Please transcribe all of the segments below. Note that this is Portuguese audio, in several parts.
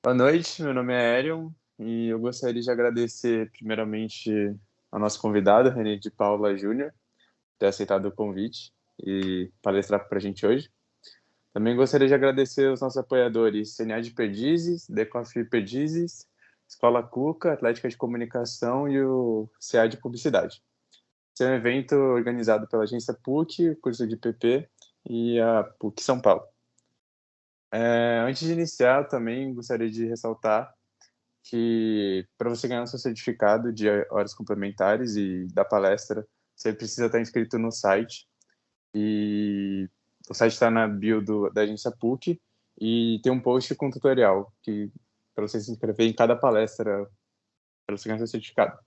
Boa noite, meu nome é Erion e eu gostaria de agradecer primeiramente ao nosso convidado, René de Paula Júnior, por ter aceitado o convite e palestrar para a gente hoje. Também gostaria de agradecer aos nossos apoiadores CNA de Perdizes, Decofi Perdizes, Escola Cuca, Atlética de Comunicação e o CA de Publicidade. Esse é um evento organizado pela agência PUC, curso de PP e a PUC São Paulo. Antes de iniciar, também gostaria de ressaltar que para você ganhar o seu certificado de horas complementares e da palestra, você precisa estar inscrito no site. E o site está na bio da agência PUC e tem um post com tutorial para você se inscrever em cada palestra para você ganhar seu certificado.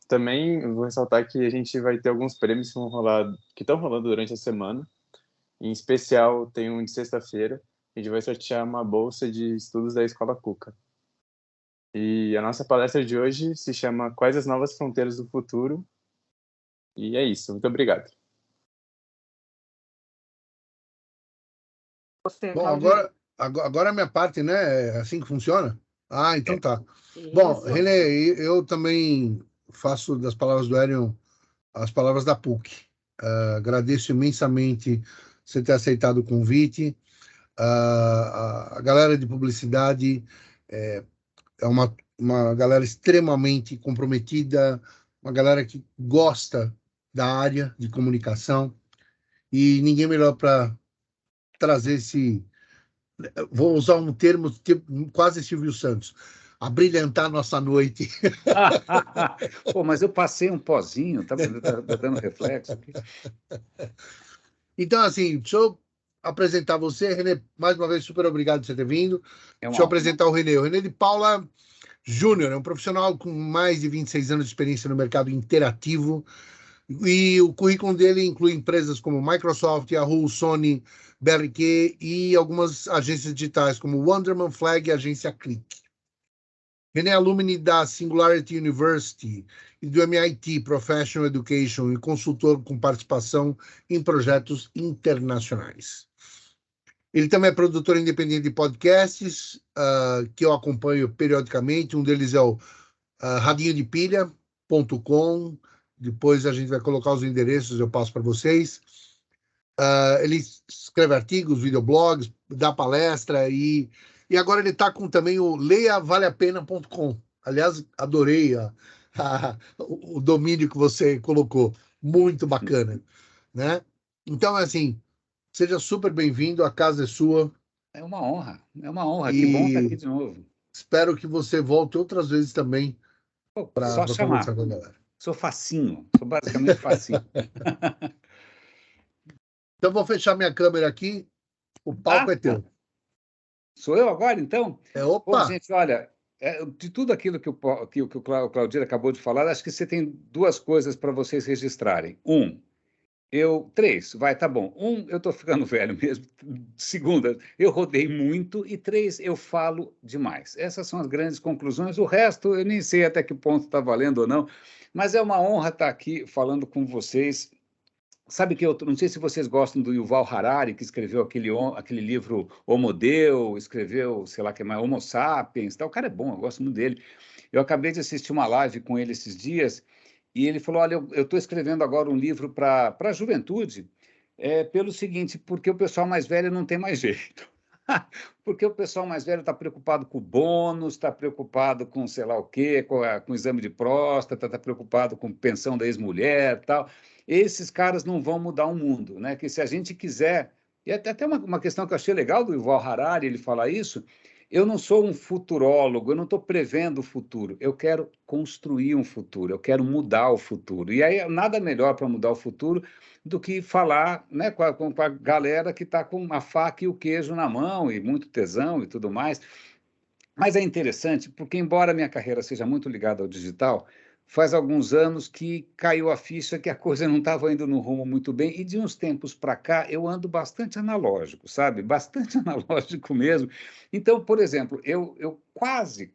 Também vou ressaltar que a gente vai ter alguns prêmios que estão rolando durante a semana. Em especial, tem um de sexta-feira. A gente vai sortear uma bolsa de estudos da Escola Cuca. E a nossa palestra de hoje se chama Quais as Novas Fronteiras do Futuro? E é isso. Muito obrigado. Bom, agora a minha parte, né? É assim que funciona? Ah, então tá. Isso. Bom, René, eu também faço das palavras do Erion as palavras da PUC. Agradeço imensamente você ter aceitado o convite. A galera de publicidade é uma galera extremamente comprometida, uma galera que gosta da área de comunicação, e ninguém melhor para trazer esse, vou usar um termo quase Silvio Santos, abrilhantar nossa noite. Pô, mas eu passei um pozinho, tá dando reflexo aqui. Então, assim, deixa eu apresentar você, René. Mais uma vez, super obrigado por você ter vindo. Deixa eu apresentar o René. O René de Paula Júnior é um profissional com mais de 26 anos de experiência no mercado interativo, e o currículo dele inclui empresas como Microsoft, Yahoo, Sony, BRQ e algumas agências digitais como Wonderman, Flag e a agência Click. René é alumni da Singularity University e do MIT Professional Education e consultor com participação em projetos internacionais. Ele também é produtor independente de podcasts, que eu acompanho periodicamente. Um deles é o radinhodepilha.com. Depois a gente vai colocar os endereços, eu passo para vocês. Ele escreve artigos, videoblogs, dá palestra e agora ele está com também o leiavaleapena.com. Aliás, adorei o domínio que você colocou. Muito bacana, né? Então, assim, seja super bem-vindo, a casa é sua. É uma honra, que bom estar aqui de novo. Espero que você volte outras vezes também para conversar com a galera. Sou basicamente facinho. Então, vou fechar minha câmera aqui, o palco é teu. Sou eu agora, então? Opa! Bom, gente, olha, de tudo aquilo que o Claudir acabou de falar, acho que você tem duas coisas para vocês registrarem. Três, tá bom. Eu estou ficando velho mesmo. Segunda, eu rodei muito. E três, eu falo demais. Essas são as grandes conclusões. O resto, eu nem sei até que ponto está valendo ou não. Mas é uma honra estar aqui falando com vocês. Sabe que eu não sei se vocês gostam do Yuval Harari, que escreveu aquele livro Homo Deus, escreveu, sei lá o que mais, Homo Sapiens, tal. O cara é bom, eu gosto muito dele. Eu acabei de assistir uma live com ele esses dias, e ele falou, olha, eu estou escrevendo agora um livro para a juventude, pelo seguinte, porque o pessoal mais velho não tem mais jeito. Porque o pessoal mais velho está preocupado com o bônus, está preocupado com sei lá o quê, com o exame de próstata, está preocupado com pensão da ex-mulher, tal. Esses caras não vão mudar o mundo, né? Que se a gente quiser... E até uma questão que eu achei legal do Yuval Harari, ele falar isso, eu não sou um futurólogo, eu não estou prevendo o futuro, eu quero construir um futuro, eu quero mudar o futuro. E aí, nada melhor para mudar o futuro do que falar, né, com a galera que está com a faca e o queijo na mão, e muito tesão e tudo mais. Mas é interessante, porque embora a minha carreira seja muito ligada ao digital, faz alguns anos que caiu a ficha que a coisa não estava indo no rumo muito bem, e de uns tempos para cá eu ando bastante analógico, sabe? Bastante analógico mesmo. Então, por exemplo, eu quase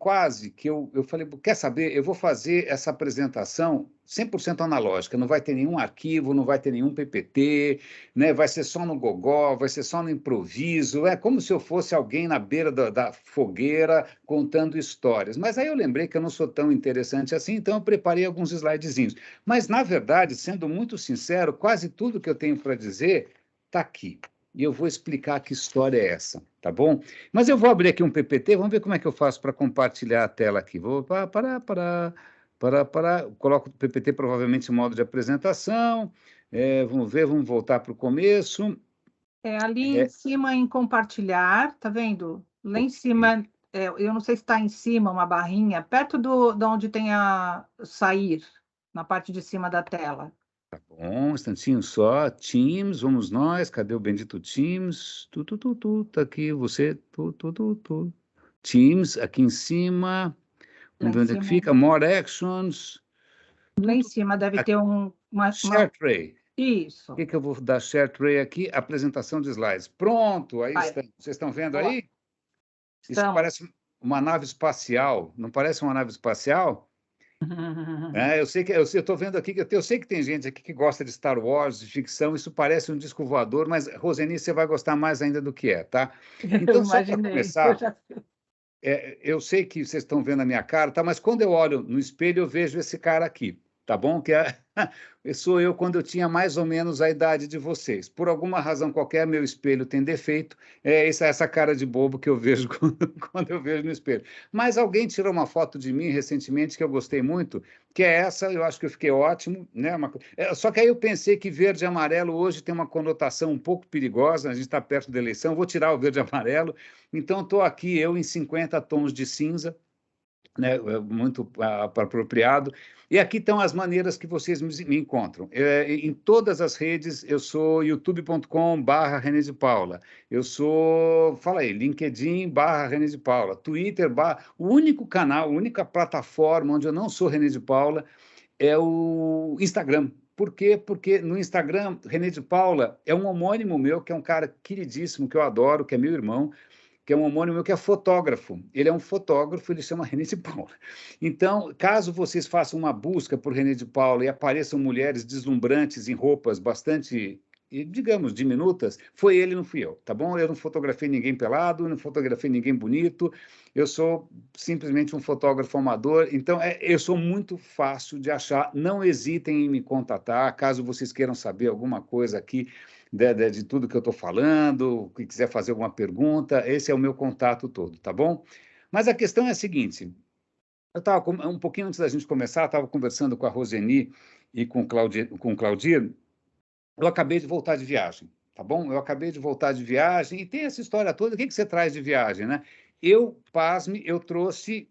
que eu falei, quer saber, eu vou fazer essa apresentação 100% analógica, não vai ter nenhum arquivo, não vai ter nenhum PPT, né? Vai ser só no gogó, vai ser só no improviso, é como se eu fosse alguém na beira da fogueira contando histórias. Mas aí eu lembrei que eu não sou tão interessante assim, então eu preparei alguns slidezinhos. Mas, na verdade, sendo muito sincero, quase tudo que eu tenho para dizer está aqui. E eu vou explicar que história é essa, tá bom? Mas eu vou abrir aqui um PPT, vamos ver como é que eu faço para compartilhar a tela aqui. Vou coloco o PPT provavelmente em modo de apresentação. Vamos ver, vamos voltar para o começo. Ali em cima em compartilhar, tá vendo? Lá em cima, eu não sei se está em cima uma barrinha, perto de onde tem a sair, na parte de cima da tela. Tá bom, um instantinho só. Teams, vamos nós. Cadê o bendito Teams? Tá aqui, você. Teams, aqui em cima. Vamos ver onde é que fica. More Actions. Lá em cima deve ter uma... Share Tray. Isso. O que eu vou dar Share Tray aqui? Apresentação de slides. Pronto, aí está. Vocês estão vendo aí? Isso parece uma nave espacial. Não parece uma nave espacial? Eu sei que eu estou vendo aqui que eu sei que tem gente aqui que gosta de Star Wars, de ficção. Isso parece um disco voador, mas Roseni, você vai gostar mais ainda do que é, tá? Então, só para começar, eu sei que vocês estão vendo a minha cara, tá? Mas quando eu olho no espelho, eu vejo esse cara aqui, tá bom? Sou eu quando eu tinha mais ou menos a idade de vocês. Por alguma razão qualquer, meu espelho tem defeito. Essa cara de bobo que eu vejo quando eu vejo no espelho. Mas alguém tirou uma foto de mim recentemente que eu gostei muito, que é essa, eu acho que eu fiquei ótimo, né? Só que aí eu pensei que verde e amarelo hoje tem uma conotação um pouco perigosa, a gente está perto da eleição, vou tirar o verde e amarelo. Então, estou aqui, eu em 50 tons de cinza, né, muito apropriado. E aqui estão as maneiras que vocês me encontram. Em todas as redes, eu sou youtube.com/René de Paula. Eu sou, fala aí, LinkedIn/René de Paula. Twitter, o único canal, a única plataforma onde eu não sou René de Paula é o Instagram. Por quê? Porque no Instagram, René de Paula é um homônimo meu, que é um cara queridíssimo, que eu adoro, que é meu irmão, que é um homônimo meu que é fotógrafo. Ele é um fotógrafo, ele chama René de Paula. Então, caso vocês façam uma busca por René de Paula e apareçam mulheres deslumbrantes em roupas bastante, digamos, diminutas, foi ele, não fui eu, tá bom? Eu não fotografei ninguém pelado, não fotografei ninguém bonito, eu sou simplesmente um fotógrafo amador, então eu sou muito fácil de achar, não hesitem em me contatar, caso vocês queiram saber alguma coisa aqui, de tudo que eu estou falando, que quiser fazer alguma pergunta, esse é o meu contato todo, tá bom? Mas a questão é a seguinte, eu estava, um pouquinho antes da gente começar, estava conversando com a Roseni e com o Claudir, eu acabei de voltar de viagem, tá bom? Eu acabei de voltar de viagem e tem essa história toda, o que você traz de viagem, né? Pasme, eu trouxe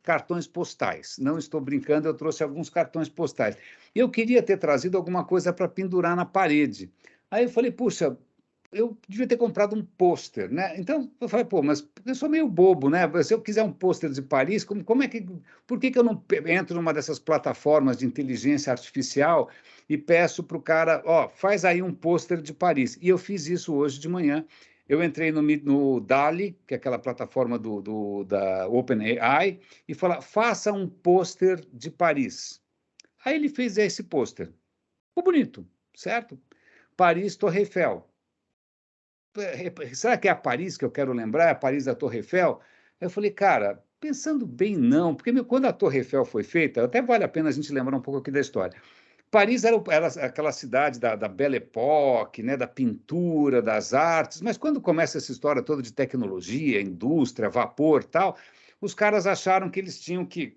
cartões postais. Não estou brincando, eu trouxe alguns cartões postais. Eu queria ter trazido alguma coisa para pendurar na parede. Aí eu falei, puxa, eu devia ter comprado um pôster, né? Então eu falei, mas eu sou meio bobo, né? Se eu quiser um pôster de Paris, por que eu não entro numa dessas plataformas de inteligência artificial e peço para o cara, faz aí um pôster de Paris? E eu fiz isso hoje de manhã. Eu entrei no DALL-E, que é aquela plataforma da OpenAI, e falei, faça um pôster de Paris. Aí ele fez esse pôster. Ficou bonito, certo? Paris, Torre Eiffel. Será que é a Paris que eu quero lembrar? É a Paris da Torre Eiffel? Eu falei, cara, pensando bem, não, porque quando a Torre Eiffel foi feita, até vale a pena a gente lembrar um pouco aqui da história. Paris era aquela cidade da Belle Époque, né, da pintura, das artes, mas quando começa essa história toda de tecnologia, indústria, vapor, tal, os caras acharam que eles tinham que,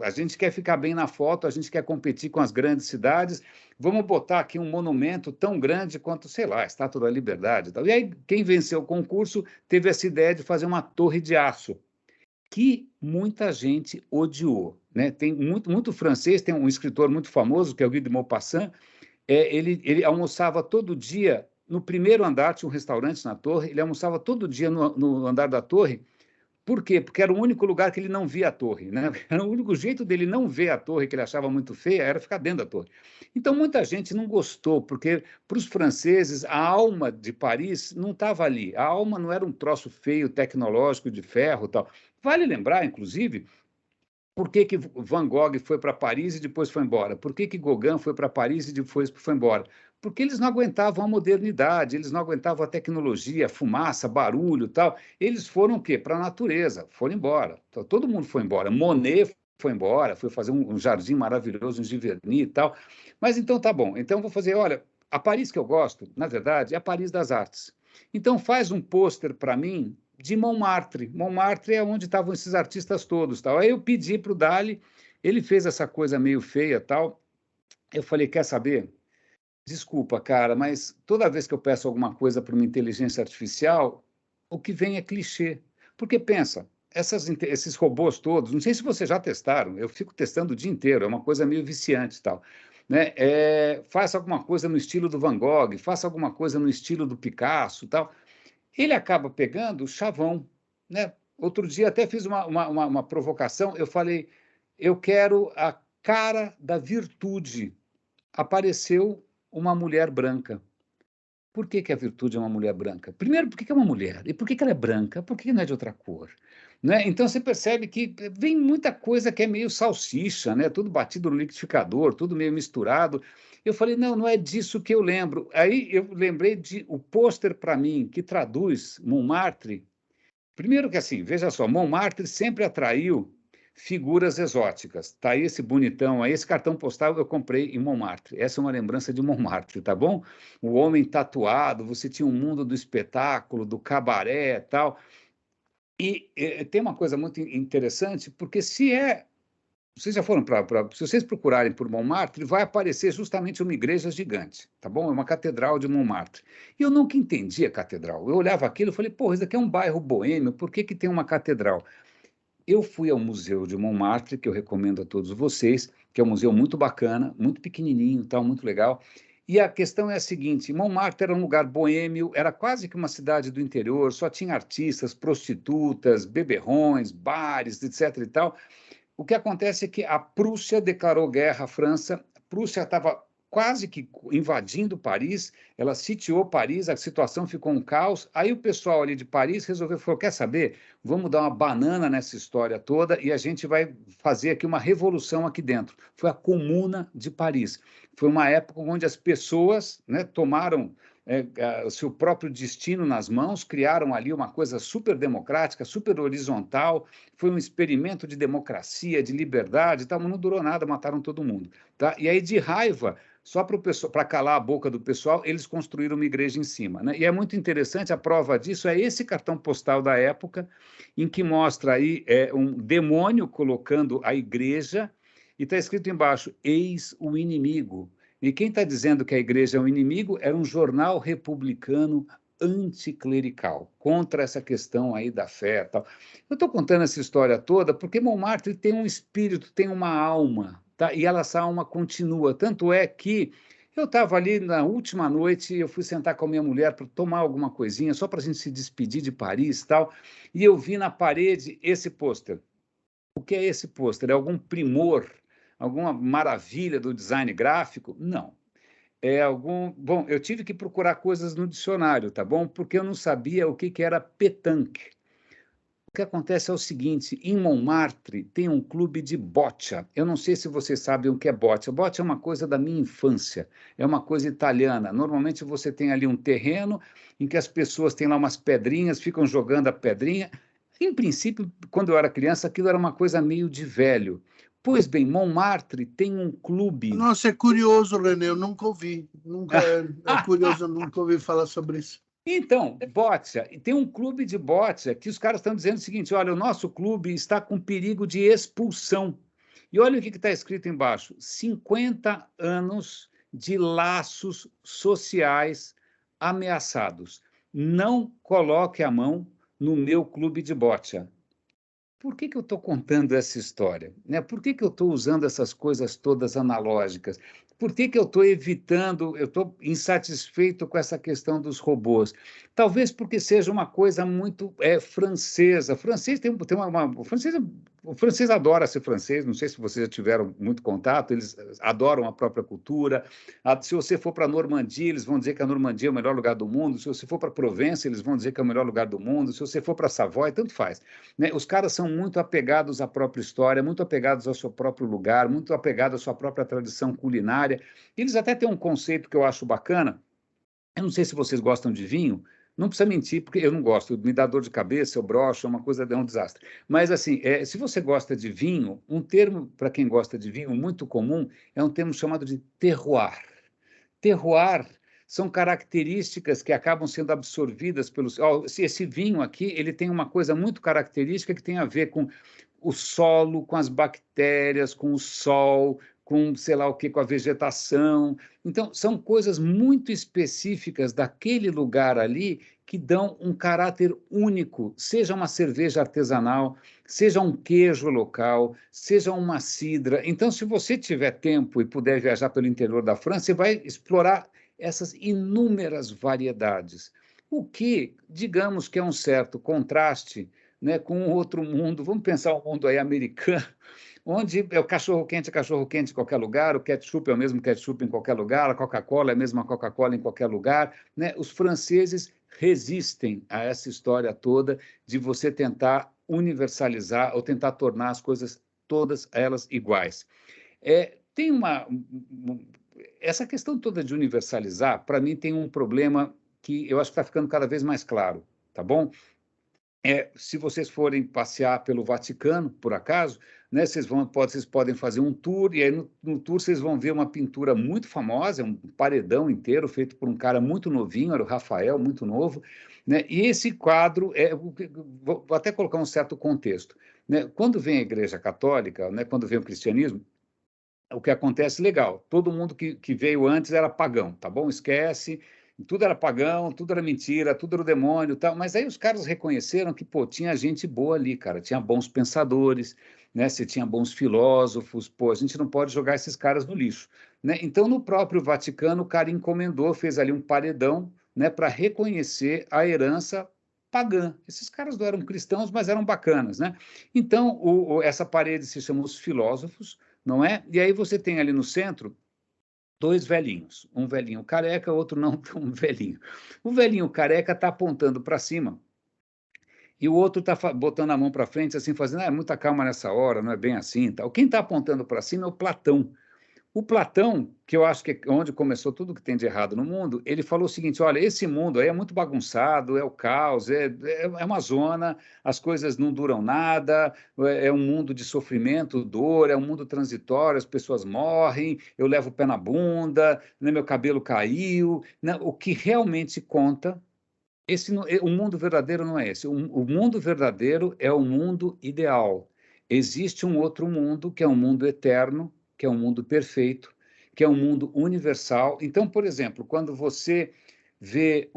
a gente quer ficar bem na foto, a gente quer competir com as grandes cidades, vamos botar aqui um monumento tão grande quanto, sei lá, a Estátua da Liberdade. Tal. E aí, quem venceu o concurso teve essa ideia de fazer uma torre de aço, que muita gente odiou. Né? Tem muito francês, tem um escritor muito famoso, que é o Guy de Maupassant, ele almoçava todo dia, no primeiro andar, tinha um restaurante na torre, ele almoçava todo dia no andar da torre. Por quê? Porque era o único lugar que ele não via a torre. Né? Era o único jeito dele não ver a torre, que ele achava muito feia, era ficar dentro da torre. Então, muita gente não gostou, porque, para os franceses, a alma de Paris não estava ali. A alma não era um troço feio, tecnológico, de ferro e tal. Vale lembrar, inclusive, Por que que Van Gogh foi para Paris e depois foi embora? Por que que Gauguin foi para Paris e depois foi embora? Porque eles não aguentavam a modernidade, eles não aguentavam a tecnologia, a fumaça, barulho, tal. Eles foram o quê? Para a natureza, foram embora. Então, todo mundo foi embora. Monet foi embora, foi fazer um jardim maravilhoso em Giverny e tal. Mas então tá bom. Então vou fazer, olha, a Paris que eu gosto, na verdade, é a Paris das Artes. Então faz um pôster para mim de Montmartre. Montmartre é onde estavam esses artistas todos, tal. Aí eu pedi para o Dali, ele fez essa coisa meio feia, tal. Eu falei, quer saber? Desculpa, cara, mas toda vez que eu peço alguma coisa para uma inteligência artificial, o que vem é clichê. Porque pensa, esses robôs todos, não sei se vocês já testaram, eu fico testando o dia inteiro, é uma coisa meio viciante e tal. Né? Faça alguma coisa no estilo do Van Gogh, faça alguma coisa no estilo do Picasso, tal. Ele acaba pegando o chavão, né? Outro dia até fiz uma provocação, eu falei, eu quero a cara da virtude. Apareceu uma mulher branca. Por que que a virtude é uma mulher branca? Primeiro, por que que é uma mulher? E por que que ela é branca? Por que não é de outra cor? Né? Então, você percebe que vem muita coisa que é meio salsicha, né? Tudo batido no liquidificador, tudo meio misturado. Eu falei, não, não é disso que eu lembro. Aí eu lembrei de o pôster para mim, que traduz Montmartre. Primeiro que assim, veja só, Montmartre sempre atraiu figuras exóticas. Tá aí esse bonitão aí, esse cartão postal eu comprei em Montmartre. Essa é uma lembrança de Montmartre, tá bom? O homem tatuado, você tinha um mundo do espetáculo, do cabaré e tal. E tem uma coisa muito interessante, porque vocês já foram se vocês procurarem por Montmartre, vai aparecer justamente uma igreja gigante, tá bom? É uma catedral de Montmartre. E eu nunca entendi a catedral. Eu olhava aquilo e falei, pô, isso aqui é um bairro boêmio, por que que tem uma catedral? Eu fui ao Museu de Montmartre, que eu recomendo a todos vocês, que é um museu muito bacana, muito pequenininho, tal, muito legal. E a questão é a seguinte, Montmartre era um lugar boêmio, era quase que uma cidade do interior, só tinha artistas, prostitutas, beberrões, bares, etc. e tal. O que acontece é que a Prússia declarou guerra à França, a Prússia estava quase que invadindo Paris, ela sitiou Paris, a situação ficou um caos, aí o pessoal ali de Paris falou, quer saber, vamos dar uma banana nessa história toda e a gente vai fazer aqui uma revolução aqui dentro. Foi a Comuna de Paris. Foi uma época onde as pessoas, né, tomaram o seu próprio destino nas mãos, criaram ali uma coisa super democrática, super horizontal, foi um experimento de democracia, de liberdade, tal, mas não durou nada, mataram todo mundo. Tá? E aí, de raiva, só para calar a boca do pessoal, eles construíram uma igreja em cima. Né? E é muito interessante, a prova disso é esse cartão postal da época, em que mostra aí um demônio colocando a igreja, e está escrito embaixo, eis o inimigo. E quem está dizendo que a igreja é um inimigo era um jornal republicano anticlerical, contra essa questão aí da fé e tal. Eu estou contando essa história toda porque Montmartre tem um espírito, tem uma alma, tá? E essa alma continua. Tanto é que eu estava ali na última noite, eu fui sentar com a minha mulher para tomar alguma coisinha, só para a gente se despedir de Paris e tal, e eu vi na parede esse pôster. O que é esse pôster? É algum primor? Alguma maravilha do design gráfico? Não. Bom, eu tive que procurar coisas no dicionário, tá bom? Porque eu não sabia o que era petanque. O que acontece é o seguinte, em Montmartre tem um clube de boccia. Eu não sei se vocês sabem o que é boccia. Boccia é uma coisa da minha infância, é uma coisa italiana. Normalmente você tem ali um terreno em que as pessoas têm lá umas pedrinhas, ficam jogando a pedrinha. Em princípio, quando eu era criança, aquilo era uma coisa meio de velho. Pois bem, Montmartre tem um clube. Nossa, é curioso, René, eu nunca ouvi. É curioso, eu nunca ouvi falar sobre isso. Então, boccia, e tem um clube de boccia que os caras estão dizendo o seguinte, olha, o nosso clube está com perigo de expulsão. E olha o que está escrito embaixo, 50 anos de laços sociais ameaçados. Não coloque a mão no meu clube de boccia. Por que eu estou contando essa história? Né? Por que eu estou usando essas coisas todas analógicas? Por que eu estou evitando, eu estou insatisfeito com essa questão dos robôs? Talvez porque seja uma coisa muito francesa. O francês O francês adora ser francês, não sei se vocês já tiveram muito contato, eles adoram a própria cultura. Se você for para a Normandia, eles vão dizer que a Normandia é o melhor lugar do mundo. Se você for para a Provença, eles vão dizer que é o melhor lugar do mundo. Se você for para Savoy, tanto faz. Né? Os caras são muito apegados à própria história, muito apegados ao seu próprio lugar, muito apegados à sua própria tradição culinária. Eles até têm um conceito que eu acho bacana. Eu não sei se vocês gostam de vinho, não precisa mentir, porque eu não gosto, me dá dor de cabeça, eu broxo, é uma coisa, é um desastre. Mas, assim, se você gosta de vinho, um termo para quem gosta de vinho muito comum é um termo chamado de terroir. Terroir são características que acabam sendo absorvidas pelos... Esse vinho aqui, ele tem uma coisa muito característica que tem a ver com o solo, com as bactérias, com o sol, com, sei lá o que, com a vegetação. Então, são coisas muito específicas daquele lugar ali que dão um caráter único, seja uma cerveja artesanal, seja um queijo local, seja uma cidra. Então, se você tiver tempo e puder viajar pelo interior da França, você vai explorar essas inúmeras variedades. O que, digamos que é um certo contraste, né, com um outro mundo, vamos pensar um mundo aí americano, onde é o cachorro-quente em qualquer lugar, o ketchup é o mesmo ketchup em qualquer lugar, a Coca-Cola é a mesma Coca-Cola em qualquer lugar. Né? Os franceses resistem a essa história toda de você tentar universalizar ou tentar tornar as coisas todas elas iguais. Tem essa questão toda de universalizar, para mim, tem um problema que eu acho que está ficando cada vez mais claro, tá bom? Se vocês forem passear pelo Vaticano, por acaso, né, vocês podem fazer um tour, e aí no tour vocês vão ver uma pintura muito famosa, um paredão inteiro feito por um cara muito novinho, era o Rafael, muito novo, né, e esse quadro, vou até colocar um certo contexto, né, quando vem a Igreja Católica, né, quando vem o cristianismo, o que acontece, legal, todo mundo que veio antes era pagão, tá bom? Esquece, tudo era pagão, tudo era mentira, tudo era o demônio, tal. Mas aí os caras reconheceram que, pô, tinha gente boa ali, cara, tinha bons pensadores, né? Você tinha bons filósofos, pô, a gente não pode jogar esses caras no lixo, né? Então, no próprio Vaticano, o cara encomendou, fez ali um paredão, né, para reconhecer a herança pagã. Esses caras não eram cristãos, mas eram bacanas, né? Então, essa parede se chama Os Filósofos, não é? E aí você tem ali no centro dois velhinhos, um velhinho careca, outro não tão velhinho. O velhinho careca está apontando para cima e o outro está botando a mão para frente, assim, fazendo, muita calma nessa hora, não é bem assim. Tal. Quem está apontando para cima é o Platão. O Platão, que eu acho que é onde começou tudo que tem de errado no mundo, ele falou o seguinte, olha, esse mundo aí é muito bagunçado, é o caos, é uma zona, as coisas não duram nada, é um mundo de sofrimento, dor, é um mundo transitório, as pessoas morrem, eu levo o pé na bunda, né, meu cabelo caiu. Né, o que realmente conta, o mundo verdadeiro não é esse. O mundo verdadeiro é o mundo ideal. Existe um outro mundo, que é um mundo eterno, que é um mundo perfeito, que é um mundo universal. Então, por exemplo, quando você vê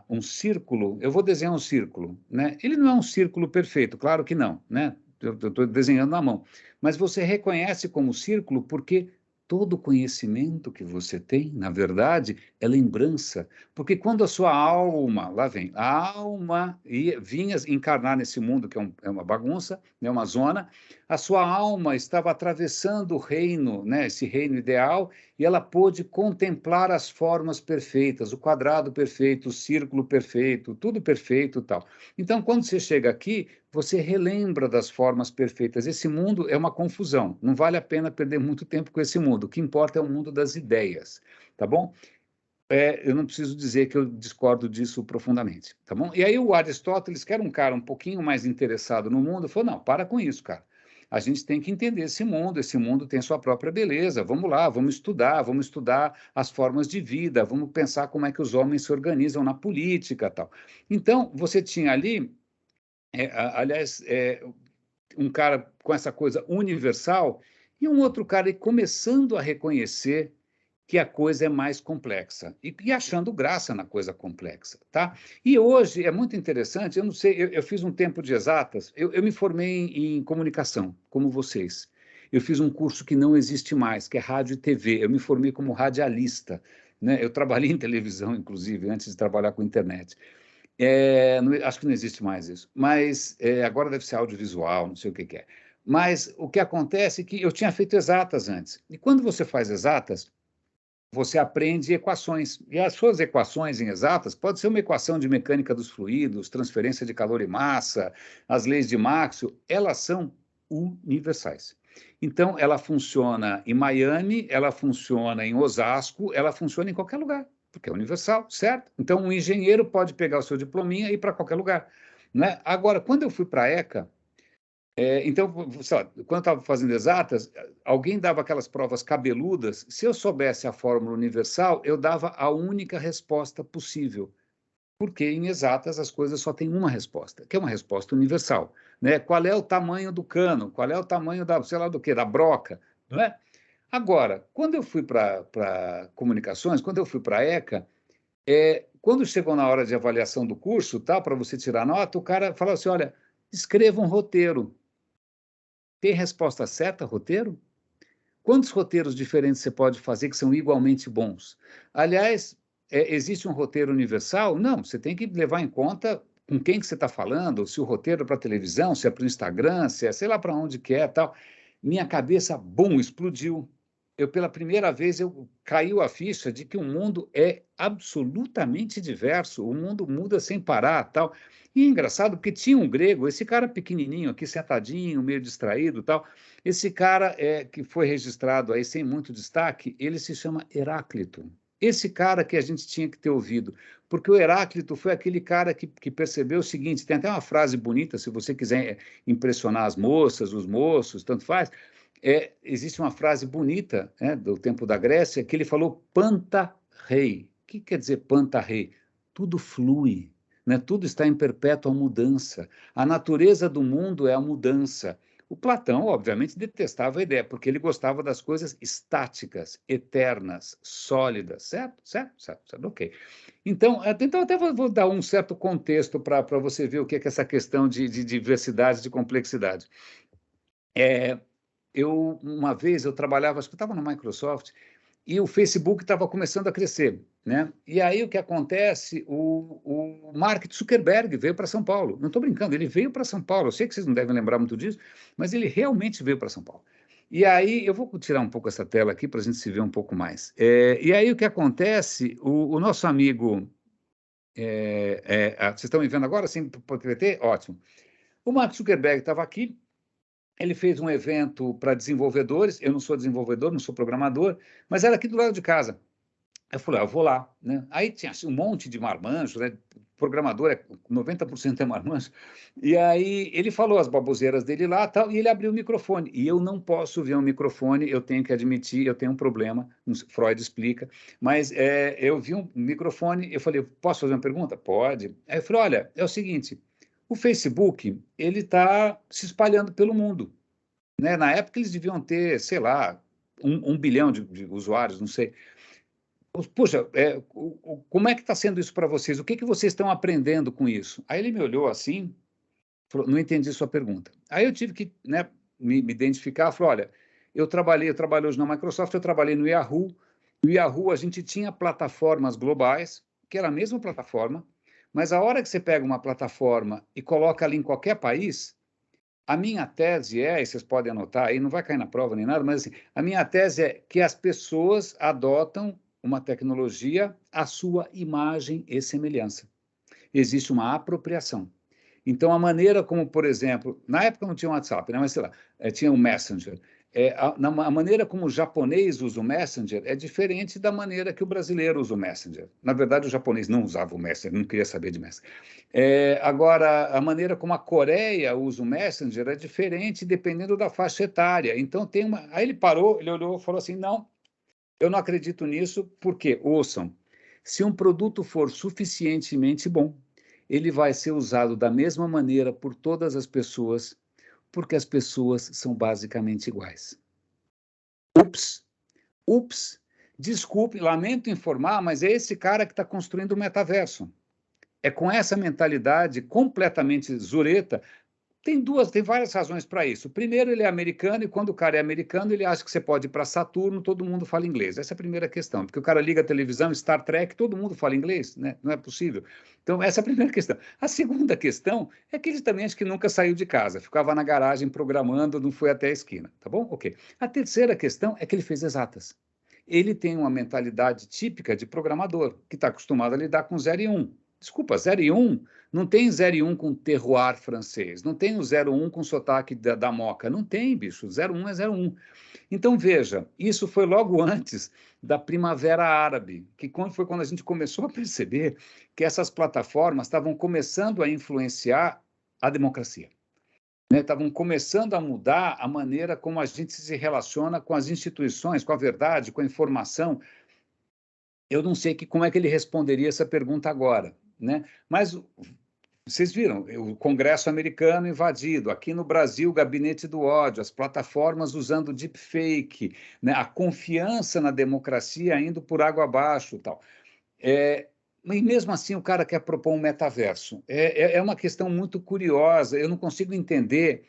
um círculo, eu vou desenhar um círculo, né? Ele não é um círculo perfeito, claro que não, né? Eu estou desenhando na mão, mas você reconhece como círculo porque todo conhecimento que você tem, na verdade, é lembrança. Porque quando a sua alma, lá vem, a alma vinha encarnar nesse mundo, que é uma bagunça, é uma zona, a sua alma estava atravessando o reino, né, esse reino ideal, e ela pôde contemplar as formas perfeitas, o quadrado perfeito, o círculo perfeito, tudo perfeito e tal. Então, quando você chega aqui, você relembra das formas perfeitas. Esse mundo é uma confusão, não vale a pena perder muito tempo com esse mundo. O que importa é o mundo das ideias, tá bom? Eu não preciso dizer que eu discordo disso profundamente, tá bom? E aí o Aristóteles, que era um cara um pouquinho mais interessado no mundo, falou, não, para com isso, cara. A gente tem que entender esse mundo tem sua própria beleza, vamos lá, vamos estudar as formas de vida, vamos pensar como é que os homens se organizam na política, tal. Então, você tinha ali, aliás, um cara com essa coisa universal e um outro cara começando a reconhecer que a coisa é mais complexa e achando graça na coisa complexa, tá? E hoje é muito interessante, eu não sei, eu fiz um tempo de exatas, eu me formei em comunicação, como vocês. Eu fiz um curso que não existe mais, que é rádio e TV. Eu me formei como radialista, né? Eu trabalhei em televisão, inclusive, antes de trabalhar com internet. Acho que não existe mais isso, mas agora deve ser audiovisual, não sei o que é. Mas o que acontece é que eu tinha feito exatas antes. E quando você faz exatas, você aprende equações. E as suas equações em exatas pode ser uma equação de mecânica dos fluidos, transferência de calor e massa, as leis de Maxwell, elas são universais. Então, ela funciona em Miami, ela funciona em Osasco, ela funciona em qualquer lugar, porque é universal, certo? Então, um engenheiro pode pegar o seu diplominha e ir para qualquer lugar, né? Agora, quando eu fui para a ECA, então, sei lá, quando eu estava fazendo exatas, alguém dava aquelas provas cabeludas, se eu soubesse a fórmula universal, eu dava a única resposta possível, porque em exatas as coisas só têm uma resposta, que é uma resposta universal, né? Qual é o tamanho do cano? Qual é o tamanho da, sei lá do quê, da broca, não é? Agora, quando eu fui para comunicações, quando eu fui para a ECA, quando chegou na hora de avaliação do curso, tá, para você tirar nota, o cara falou assim, olha, escreva um roteiro. Tem resposta certa, roteiro? Quantos roteiros diferentes você pode fazer que são igualmente bons? Aliás, existe um roteiro universal? Não, você tem que levar em conta com quem que você está falando, se o roteiro é para televisão, se é para o Instagram, se é sei lá para onde que é, tal. Minha cabeça, bum, explodiu. Pela primeira vez, caiu a ficha de que o mundo é absolutamente diverso, o mundo muda sem parar, tal. E é engraçado, porque tinha um grego, esse cara pequenininho aqui, sentadinho, meio distraído, tal. Esse cara que foi registrado aí sem muito destaque, ele se chama Heráclito. Esse cara que a gente tinha que ter ouvido, porque o Heráclito foi aquele cara que percebeu o seguinte, tem até uma frase bonita, se você quiser impressionar as moças, os moços, tanto faz, existe uma frase bonita, do tempo da Grécia, que ele falou panta rei. O que quer dizer panta rei? Tudo flui, né? Tudo está em perpétua mudança. A natureza do mundo é a mudança. O Platão, obviamente, detestava a ideia, porque ele gostava das coisas estáticas, eternas, sólidas, certo? Ok. Então até vou dar um certo contexto para você ver o que é essa questão de diversidade, de complexidade. Uma vez eu trabalhava, acho que eu estava na Microsoft, e o Facebook estava começando a crescer, né? E aí o que acontece? O Mark Zuckerberg veio para São Paulo. Não estou brincando, ele veio para São Paulo. Eu sei que vocês não devem lembrar muito disso, mas ele realmente veio para São Paulo. E aí eu vou tirar um pouco essa tela aqui para a gente se ver um pouco mais. E aí o que acontece? O nosso amigo, vocês estão me vendo agora? Sim, pode ter? Ótimo. O Mark Zuckerberg estava aqui. Ele fez um evento para desenvolvedores, eu não sou desenvolvedor, não sou programador, mas era aqui do lado de casa. Eu falei, eu vou lá, né? Aí tinha assim, um monte de marmanjos, né? Programador, 90% é marmanjo. E aí ele falou as baboseiras dele lá, tal, e ele abriu o microfone. E eu não posso ver um microfone, eu tenho que admitir, eu tenho um problema, Freud explica, mas eu vi um microfone, eu falei, posso fazer uma pergunta? Pode. Aí eu falei, olha, é o seguinte, o Facebook, ele está se espalhando pelo mundo, né? Na época eles deviam ter, sei lá, 1 bilhão de usuários, não sei. Puxa, como é que está sendo isso para vocês? O que vocês estão aprendendo com isso? Aí ele me olhou assim, falou, não entendi sua pergunta. Aí eu tive que, né, me identificar, falou, olha, eu trabalhei hoje na Microsoft, eu trabalhei no Yahoo. No Yahoo a gente tinha plataformas globais, que era a mesma plataforma, mas a hora que você pega uma plataforma e coloca ali em qualquer país, a minha tese e vocês podem anotar aí, não vai cair na prova nem nada, mas assim, a minha tese é que as pessoas adotam uma tecnologia à sua imagem e semelhança. Existe uma apropriação. Então, a maneira como, por exemplo, na época não tinha o WhatsApp, né, mas sei lá, tinha o Messenger. A maneira como o japonês usa o Messenger é diferente da maneira que o brasileiro usa o Messenger. Na verdade, o japonês não usava o Messenger, não queria saber de Messenger. Agora, a maneira como a Coreia usa o Messenger é diferente dependendo da faixa etária. Então, tem uma... Aí ele parou, ele olhou e falou assim, não, eu não acredito nisso, porque, ouçam, se um produto for suficientemente bom, ele vai ser usado da mesma maneira por todas as pessoas, porque as pessoas são basicamente iguais. Ups, desculpe, lamento informar, mas é esse cara que está construindo o metaverso. É com essa mentalidade completamente zureta, Tem várias razões para isso. Primeiro, ele é americano, e quando o cara é americano, ele acha que você pode ir para Saturno, todo mundo fala inglês. Essa é a primeira questão, porque o cara liga a televisão, Star Trek, todo mundo fala inglês, né? Não é possível. Então, essa é a primeira questão. A segunda questão é que ele também acho que nunca saiu de casa, ficava na garagem programando, não foi até a esquina, tá bom? Ok. A terceira questão é que ele fez exatas. Ele tem uma mentalidade típica de programador, que está acostumado a lidar com 0 e 1. Desculpa, 0 e 1, não tem 0 e 1 com terroir francês, não tem o 0 e 1 com sotaque da Moca, não tem, bicho, 0 e 1 é 0 e 1. Então, veja, isso foi logo antes da Primavera Árabe, que foi quando a gente começou a perceber que essas plataformas estavam começando a influenciar a democracia. Estavam começando a mudar a maneira como a gente se relaciona com as instituições, com a verdade, com a informação. Eu não sei como é que ele responderia essa pergunta agora, né? Mas vocês viram, o Congresso americano invadido, aqui no Brasil, o gabinete do ódio, as plataformas usando deepfake, né? A confiança na democracia indo por água abaixo e tal. E mesmo assim o cara quer propor um metaverso. É uma questão muito curiosa, eu não consigo entender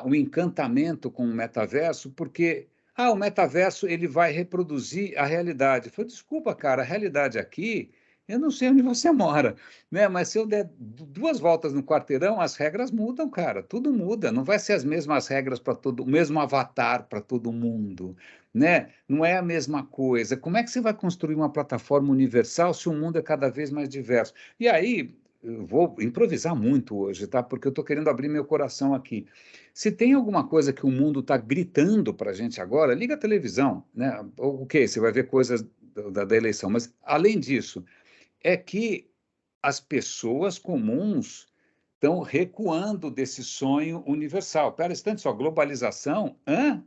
o encantamento com o metaverso, porque o metaverso ele vai reproduzir a realidade. Eu falei, desculpa, cara, a realidade aqui, eu não sei onde você mora, né? Mas se eu der 2 voltas no quarteirão, as regras mudam, cara, tudo muda, não vai ser as mesmas regras para o mesmo avatar para todo mundo, né? Não é a mesma coisa. Como é que você vai construir uma plataforma universal se o mundo é cada vez mais diverso? E aí, eu vou improvisar muito hoje, tá? Porque eu estou querendo abrir meu coração aqui. Se tem alguma coisa que o mundo está gritando para a gente agora, liga a televisão, né? O quê? Você vai ver coisas da eleição. Mas, além disso, é que as pessoas comuns estão recuando desse sonho universal. Espera um instante só, globalização?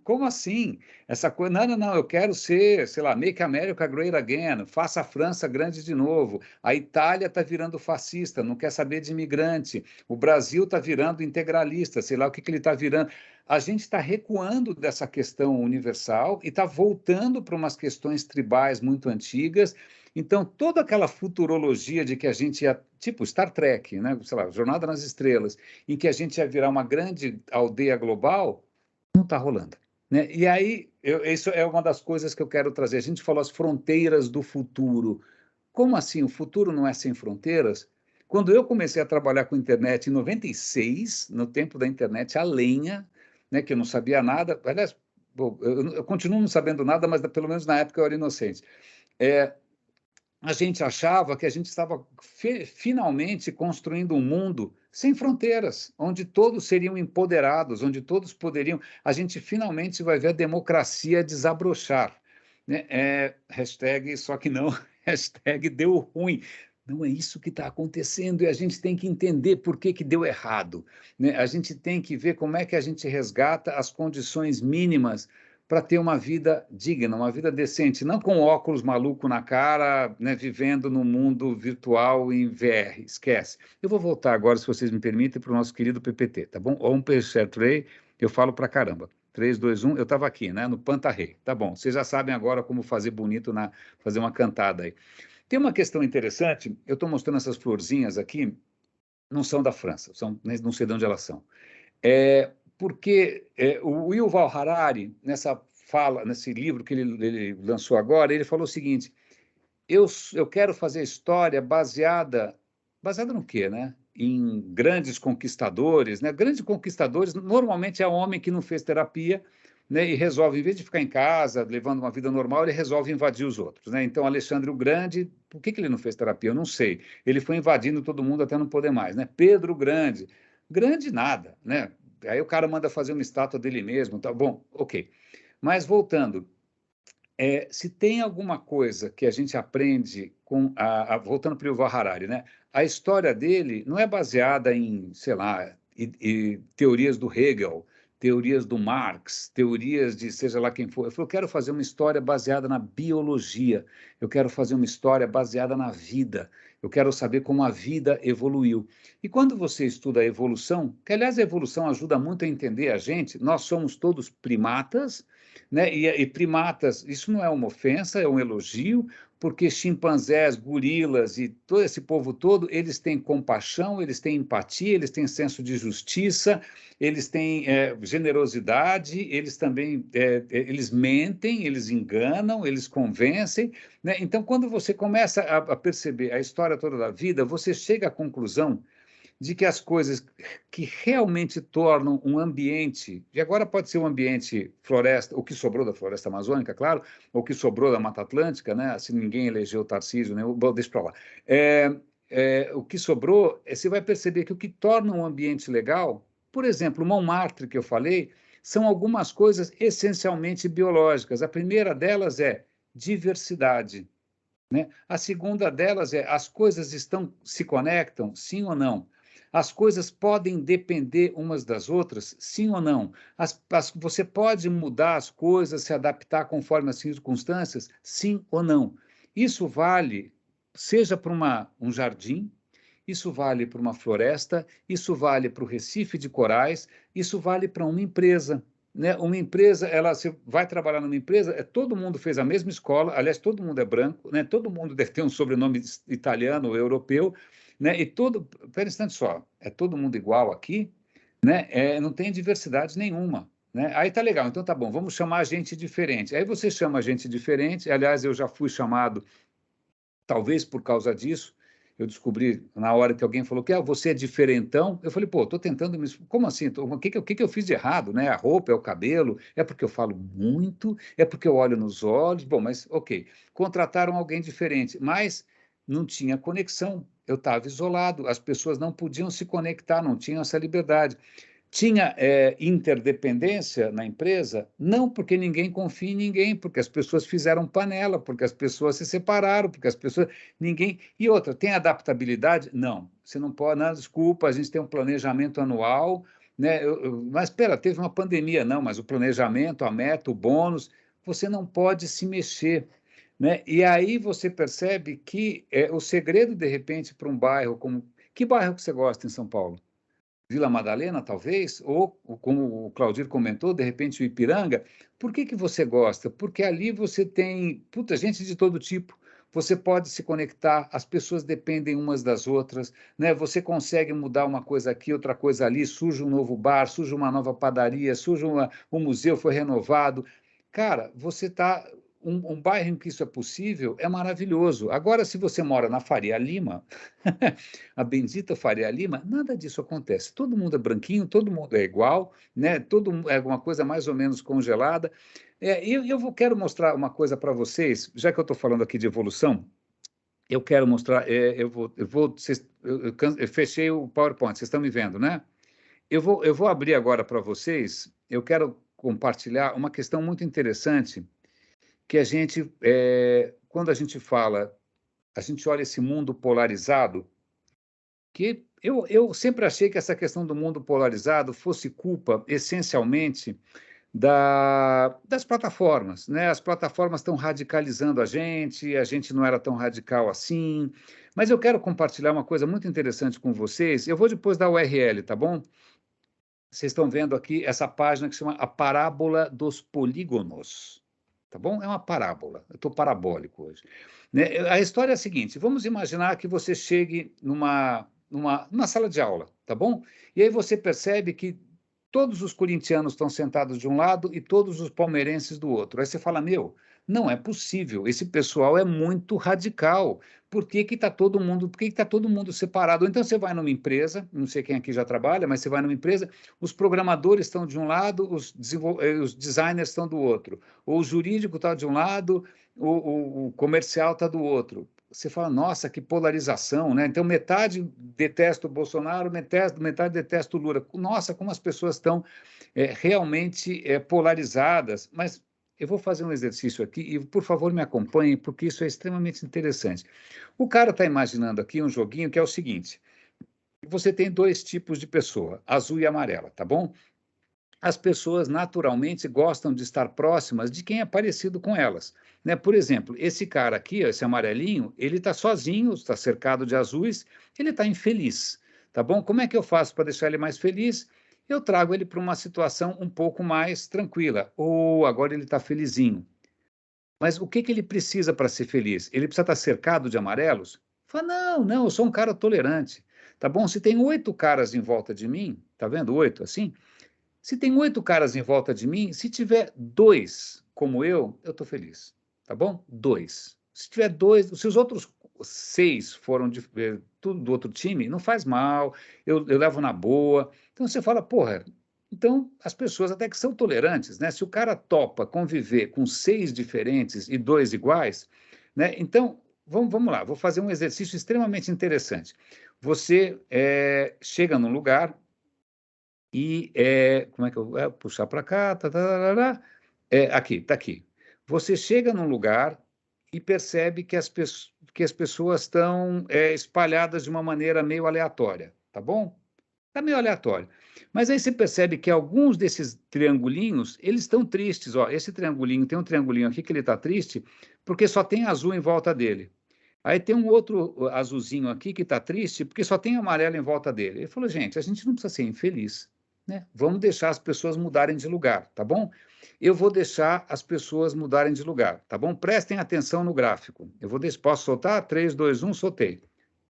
Como assim? Essa coisa, não, eu quero ser, sei lá, make America great again, faça a França grande de novo. A Itália está virando fascista, não quer saber de imigrante. O Brasil está virando integralista, sei lá o que ele está virando. A gente está recuando dessa questão universal e está voltando para umas questões tribais muito antigas. Então, toda aquela futurologia de que a gente ia, tipo Star Trek, né? Sei lá, Jornada nas Estrelas, em que a gente ia virar uma grande aldeia global, não está rolando, né? E aí, isso é uma das coisas que eu quero trazer. A gente falou as fronteiras do futuro. Como assim? O futuro não é sem fronteiras? Quando eu comecei a trabalhar com internet em 96, no tempo da internet a lenha, né, que eu não sabia nada, aliás, eu continuo não sabendo nada, mas pelo menos na época eu era inocente. A gente achava que a gente estava finalmente construindo um mundo sem fronteiras, onde todos seriam empoderados, onde todos poderiam. A gente finalmente vai ver a democracia desabrochar, né? Hashtag só que não, hashtag deu ruim. Não é isso que está acontecendo e a gente tem que entender por que deu errado, né? A gente tem que ver como é que a gente resgata as condições mínimas para ter uma vida digna, uma vida decente, não com óculos maluco na cara, né, vivendo no mundo virtual em VR, esquece. Eu vou voltar agora, se vocês me permitem, para o nosso querido PPT, tá bom? On peut chercher, eu falo para caramba. 3, 2, 1, eu estava aqui, né, no Pantarré, tá bom. Vocês já sabem agora como fazer bonito, fazer uma cantada aí. Tem uma questão interessante, eu estou mostrando essas florzinhas aqui, não são da França, não sei de onde elas são. Porque o Yuval Harari, nesse livro que ele lançou agora, ele falou o seguinte, eu quero fazer história baseada no quê, né? Em grandes conquistadores, né? Grandes conquistadores, normalmente é homem que não fez terapia, né? E resolve, em vez de ficar em casa, levando uma vida normal, ele resolve invadir os outros, né? Então, Alexandre o Grande, por que ele não fez terapia? Eu não sei. Ele foi invadindo todo mundo até não poder mais, né? Pedro o Grande nada, né? Aí o cara manda fazer uma estátua dele mesmo, tá bom, ok. Mas voltando, se tem alguma coisa que a gente aprende voltando para o Yuval Harari, né? A história dele não é baseada em, sei lá, teorias do Hegel, teorias do Marx, teorias de seja lá quem for. Eu falei, eu quero fazer uma história baseada na biologia, eu quero fazer uma história baseada na vida, eu quero saber como a vida evoluiu. E quando você estuda a evolução, que aliás a evolução ajuda muito a entender a gente, nós somos todos primatas, né? E primatas, isso não é uma ofensa, é um elogio, porque chimpanzés, gorilas e todo esse povo todo, eles têm compaixão, eles têm empatia, eles têm senso de justiça, eles têm generosidade, eles também eles mentem, eles enganam, eles convencem, né? Então, quando você começa a perceber a história toda da vida, você chega à conclusão de que as coisas que realmente tornam um ambiente, e agora pode ser um ambiente floresta, o que sobrou da floresta amazônica, claro, ou o que sobrou da Mata Atlântica, né? Se ninguém elegeu o Tarcísio, né? Bom, deixa para lá. O que sobrou, você vai perceber que o que torna um ambiente legal, por exemplo, o Montmartre que eu falei, são algumas coisas essencialmente biológicas. A primeira delas é diversidade, né? A segunda delas é as coisas se conectam, sim ou não? As coisas podem depender umas das outras, sim ou não? Você pode mudar as coisas, se adaptar conforme as circunstâncias, sim ou não? Isso vale, seja para um jardim, isso vale para uma floresta, isso vale para o Recife de corais, isso vale para uma empresa. Né? Uma empresa, você vai trabalhar numa empresa, todo mundo fez a mesma escola, aliás, todo mundo é branco, né? Todo mundo deve ter um sobrenome italiano ou europeu, né? E pera um instante só, é todo mundo igual aqui, né? Não tem diversidade nenhuma. Né? Aí tá legal, então tá bom, vamos chamar gente diferente. Aí você chama gente diferente, aliás, eu já fui chamado, talvez por causa disso, eu descobri na hora que alguém falou que você é diferentão. Eu falei, pô, estou tentando me... Como assim? O que eu fiz de errado? Né? A roupa, é o cabelo? É porque eu falo muito? É porque eu olho nos olhos? Bom, mas ok. Contrataram alguém diferente, mas não tinha conexão. Eu estava isolado, as pessoas não podiam se conectar, não tinham essa liberdade. Tinha interdependência na empresa? Não, porque ninguém confia em ninguém, porque as pessoas fizeram panela, porque as pessoas se separaram, porque as pessoas... Ninguém... E outra, tem adaptabilidade? Não. Você não pode... Não, desculpa, a gente tem um planejamento anual, né? Mas, espera, teve uma pandemia. Não, mas o planejamento, a meta, o bônus, você não pode se mexer. Né? E aí você percebe que o segredo, de repente, para um bairro como... Que bairro que você gosta em São Paulo? Vila Madalena, talvez, ou, como o Claudir comentou, de repente o Ipiranga. Por que você gosta? Porque ali você tem gente de todo tipo. Você pode se conectar, as pessoas dependem umas das outras, né? Você consegue mudar uma coisa aqui, outra coisa ali, surge um novo bar, surge uma nova padaria, um museu foi renovado. Cara, você está... Um bairro em que isso é possível é maravilhoso. Agora, se você mora na Faria Lima, a bendita Faria Lima, nada disso acontece. Todo mundo é branquinho, todo mundo é igual, né? Todo é uma coisa mais ou menos congelada. Quero mostrar uma coisa para vocês, já que eu estou falando aqui de evolução, eu quero mostrar, eu fechei o PowerPoint, vocês estão me vendo, né? Eu vou abrir agora para vocês, eu quero compartilhar uma questão muito interessante, que quando a gente fala, a gente olha esse mundo polarizado, que eu sempre achei que essa questão do mundo polarizado fosse culpa, essencialmente, das plataformas. Né? As plataformas estão radicalizando a gente não era tão radical assim. Mas eu quero compartilhar uma coisa muito interessante com vocês. Eu vou depois dar o URL, tá bom? Vocês estão vendo aqui essa página que se chama A Parábola dos Polígonos. Tá bom? É uma parábola. Eu estou parabólico hoje. Né? A história é a seguinte: vamos imaginar que você chegue numa sala de aula, tá bom? E aí você percebe que todos os corintianos estão sentados de um lado e todos os palmeirenses do outro. Aí você fala, não é possível, esse pessoal é muito radical. Por que está todo mundo separado? Ou então você vai numa empresa, não sei quem aqui já trabalha, mas você vai numa empresa, os programadores estão de um lado, os designers estão do outro, ou o jurídico está de um lado, o comercial está do outro. Você fala, nossa, que polarização, né? Então, metade detesta o Bolsonaro, metade detesta o Lula. Nossa, como as pessoas estão realmente polarizadas. Mas eu vou fazer um exercício aqui e, por favor, me acompanhem, porque isso é extremamente interessante. O cara está imaginando aqui um joguinho que é o seguinte: você tem dois tipos de pessoa, azul e amarela, tá bom? As pessoas naturalmente gostam de estar próximas de quem é parecido com elas. Né? Por exemplo, esse cara aqui, esse amarelinho, ele está sozinho, está cercado de azuis, ele está infeliz. Tá bom? Como é que eu faço para deixar ele mais feliz? Eu trago ele para uma situação um pouco mais tranquila. Ou agora ele está felizinho. Mas o que ele precisa para ser feliz? Ele precisa estar cercado de amarelos? Fala, não, eu sou um cara tolerante. Tá bom? Se tem 8 caras em volta de mim, tá vendo? 8 assim? Se tem 8 caras em volta de mim, se tiver 2 como eu estou feliz. Tá bom? 2. Se tiver 2, se os outros 6 foram tudo do outro time, não faz mal, eu levo na boa. Então você fala, porra, então as pessoas até que são tolerantes, né? Se o cara topa conviver com 6 diferentes e 2 iguais, né? Então, vamos lá, vou fazer um exercício extremamente interessante. Você chega num lugar e como é que eu vou puxar para cá? Aqui, está aqui. Você chega num lugar e percebe que as pessoas estão espalhadas de uma maneira meio aleatória, tá bom? Está meio aleatório. Mas aí você percebe que alguns desses triangulinhos, eles estão tristes. Ó, esse triangulinho, tem um triangulinho aqui que ele está triste porque só tem azul em volta dele. Aí tem um outro azulzinho aqui que está triste porque só tem amarelo em volta dele. Ele falou, gente, a gente não precisa ser infeliz, né? Vamos deixar as pessoas mudarem de lugar, tá bom? Eu vou deixar as pessoas mudarem de lugar, tá bom? Prestem atenção no gráfico. Posso soltar? 3, 2, 1, soltei.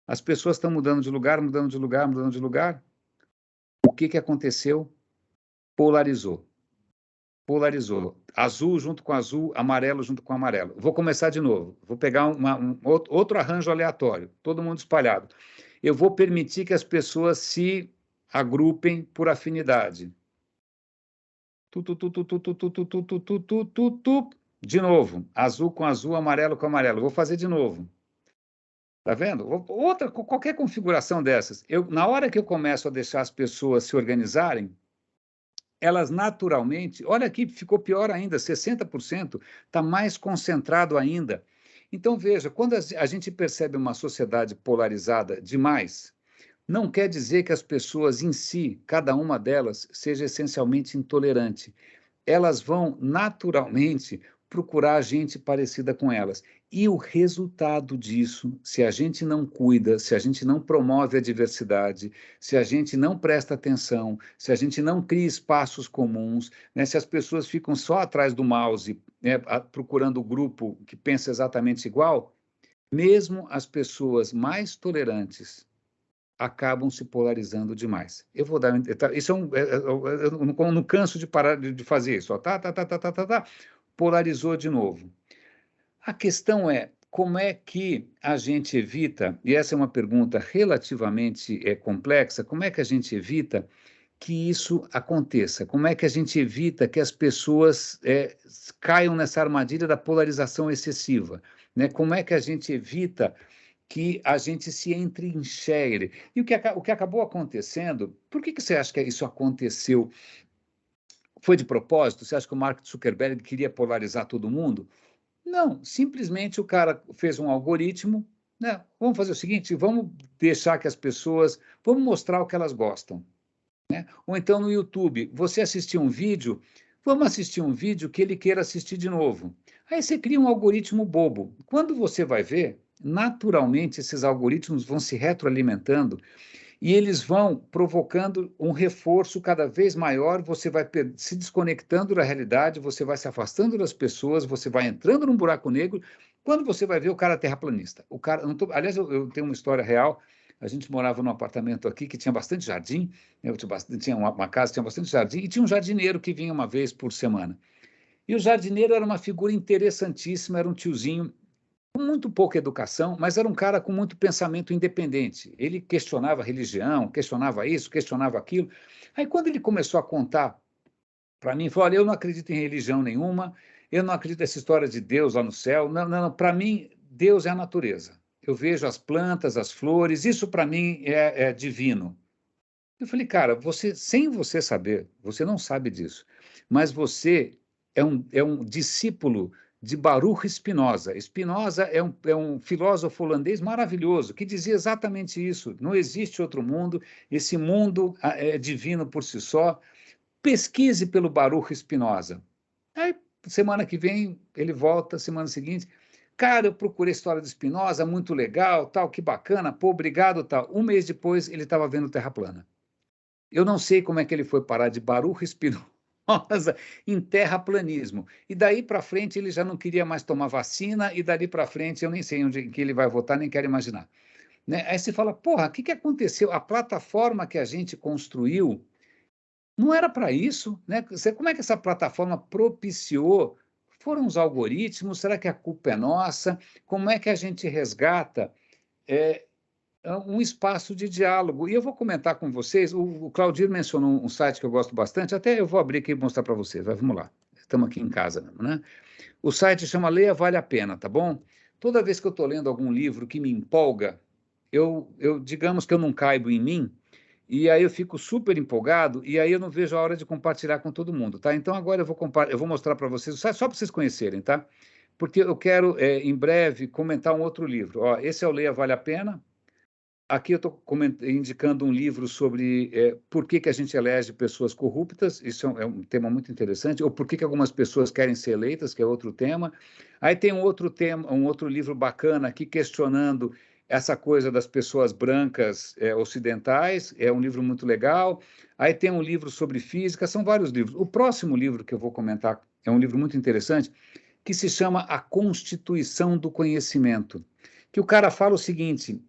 As pessoas estão mudando de lugar, mudando de lugar, mudando de lugar. O que aconteceu? Polarizou. Polarizou. Azul junto com azul, amarelo junto com amarelo. Vou começar de novo. Vou pegar outro arranjo aleatório, todo mundo espalhado. Eu vou permitir que as pessoas se agrupem por afinidade. De novo. Azul com azul, amarelo com amarelo. Vou fazer de novo. Tá vendo? Qualquer configuração dessas. Na hora que eu começo a deixar as pessoas se organizarem, elas naturalmente, olha aqui, ficou pior ainda, 60% está mais concentrado ainda. Então, veja, quando a gente percebe uma sociedade polarizada demais, não quer dizer que as pessoas em si, cada uma delas, seja essencialmente intolerante. Elas vão naturalmente procurar gente parecida com elas. E o resultado disso, se a gente não cuida, se a gente não promove a diversidade, se a gente não presta atenção, se a gente não cria espaços comuns, né, se as pessoas ficam só atrás do mouse, né, procurando o grupo que pensa exatamente igual, mesmo as pessoas mais tolerantes acabam se polarizando demais. Eu vou dar... Isso eu não canso de parar de fazer isso. Ó, polarizou de novo. A questão é, como é que a gente evita, e essa é uma pergunta relativamente complexa, como é que a gente evita que isso aconteça? Como é que a gente evita que as pessoas caiam nessa armadilha da polarização excessiva? Né? Como é que a gente evita que a gente se entrincheire? E o que acabou acontecendo, por que você acha que isso aconteceu? Foi de propósito? Você acha que o Mark Zuckerberg queria polarizar todo mundo? Não, simplesmente o cara fez um algoritmo, né? Vamos fazer o seguinte, vamos deixar que as pessoas, vamos mostrar o que elas gostam, né? Ou então no YouTube, você assistir um vídeo, vamos assistir um vídeo que ele queira assistir de novo. Aí você cria um algoritmo bobo. Quando você vai ver, naturalmente esses algoritmos vão se retroalimentando e eles vão provocando um reforço cada vez maior, você vai se desconectando da realidade, você vai se afastando das pessoas, você vai entrando num buraco negro, quando você vai ver o cara é terraplanista. Aliás, eu tenho uma história real, a gente morava num apartamento aqui que tinha bastante jardim, tinha uma casa que tinha bastante jardim, e tinha um jardineiro que vinha uma vez por semana. E o jardineiro era uma figura interessantíssima, era um tiozinho, com muito pouca educação, mas era um cara com muito pensamento independente. Ele questionava a religião, questionava isso, questionava aquilo. Aí, quando ele começou a contar para mim, falou, olha, eu não acredito em religião nenhuma, eu não acredito nessa história de Deus lá no céu. Não, para mim, Deus é a natureza. Eu vejo as plantas, as flores, isso para mim é divino. Eu falei, cara, sem você saber, você não sabe disso, mas você é um discípulo de Baruch Spinoza. Spinoza é um filósofo holandês maravilhoso, que dizia exatamente isso. Não existe outro mundo, esse mundo é divino por si só. Pesquise pelo Baruch Spinoza. Aí, semana que vem, ele volta, semana seguinte. Cara, eu procurei a história de Spinoza, muito legal, tal, que bacana, pô, obrigado, tal. Um mês depois, ele estava vendo Terra plana. Eu não sei como é que ele foi parar de Baruch Spinoza famosa em terraplanismo. E daí para frente ele já não queria mais tomar vacina, e dali para frente eu nem sei onde que ele vai votar, nem quero imaginar. Né? Aí você fala, porra, o que aconteceu? A plataforma que a gente construiu não era para isso, né? Como é que essa plataforma propiciou? Foram os algoritmos? Será que a culpa é nossa? Como é que a gente resgata um espaço de diálogo? E eu vou comentar com vocês, o Claudir mencionou um site que eu gosto bastante, até eu vou abrir aqui e mostrar para vocês, vamos lá, estamos aqui em casa mesmo, né? O site chama Leia Vale a Pena, tá bom? Toda vez que eu estou lendo algum livro que me empolga, digamos que eu não caibo em mim, e aí eu fico super empolgado, e aí eu não vejo a hora de compartilhar com todo mundo, tá? Então agora eu vou mostrar para vocês, só para vocês conhecerem, tá? Porque eu quero, em breve, comentar um outro livro. Ó, esse é o Leia Vale a Pena. Aqui eu estou indicando um livro sobre por que a gente elege pessoas corruptas, isso é um tema muito interessante, ou por que algumas pessoas querem ser eleitas, que é outro tema. Aí tem um outro livro bacana aqui questionando essa coisa das pessoas brancas ocidentais, é um livro muito legal. Aí tem um livro sobre física, são vários livros. O próximo livro que eu vou comentar é um livro muito interessante, que se chama A Constituição do Conhecimento, que o cara fala o seguinte: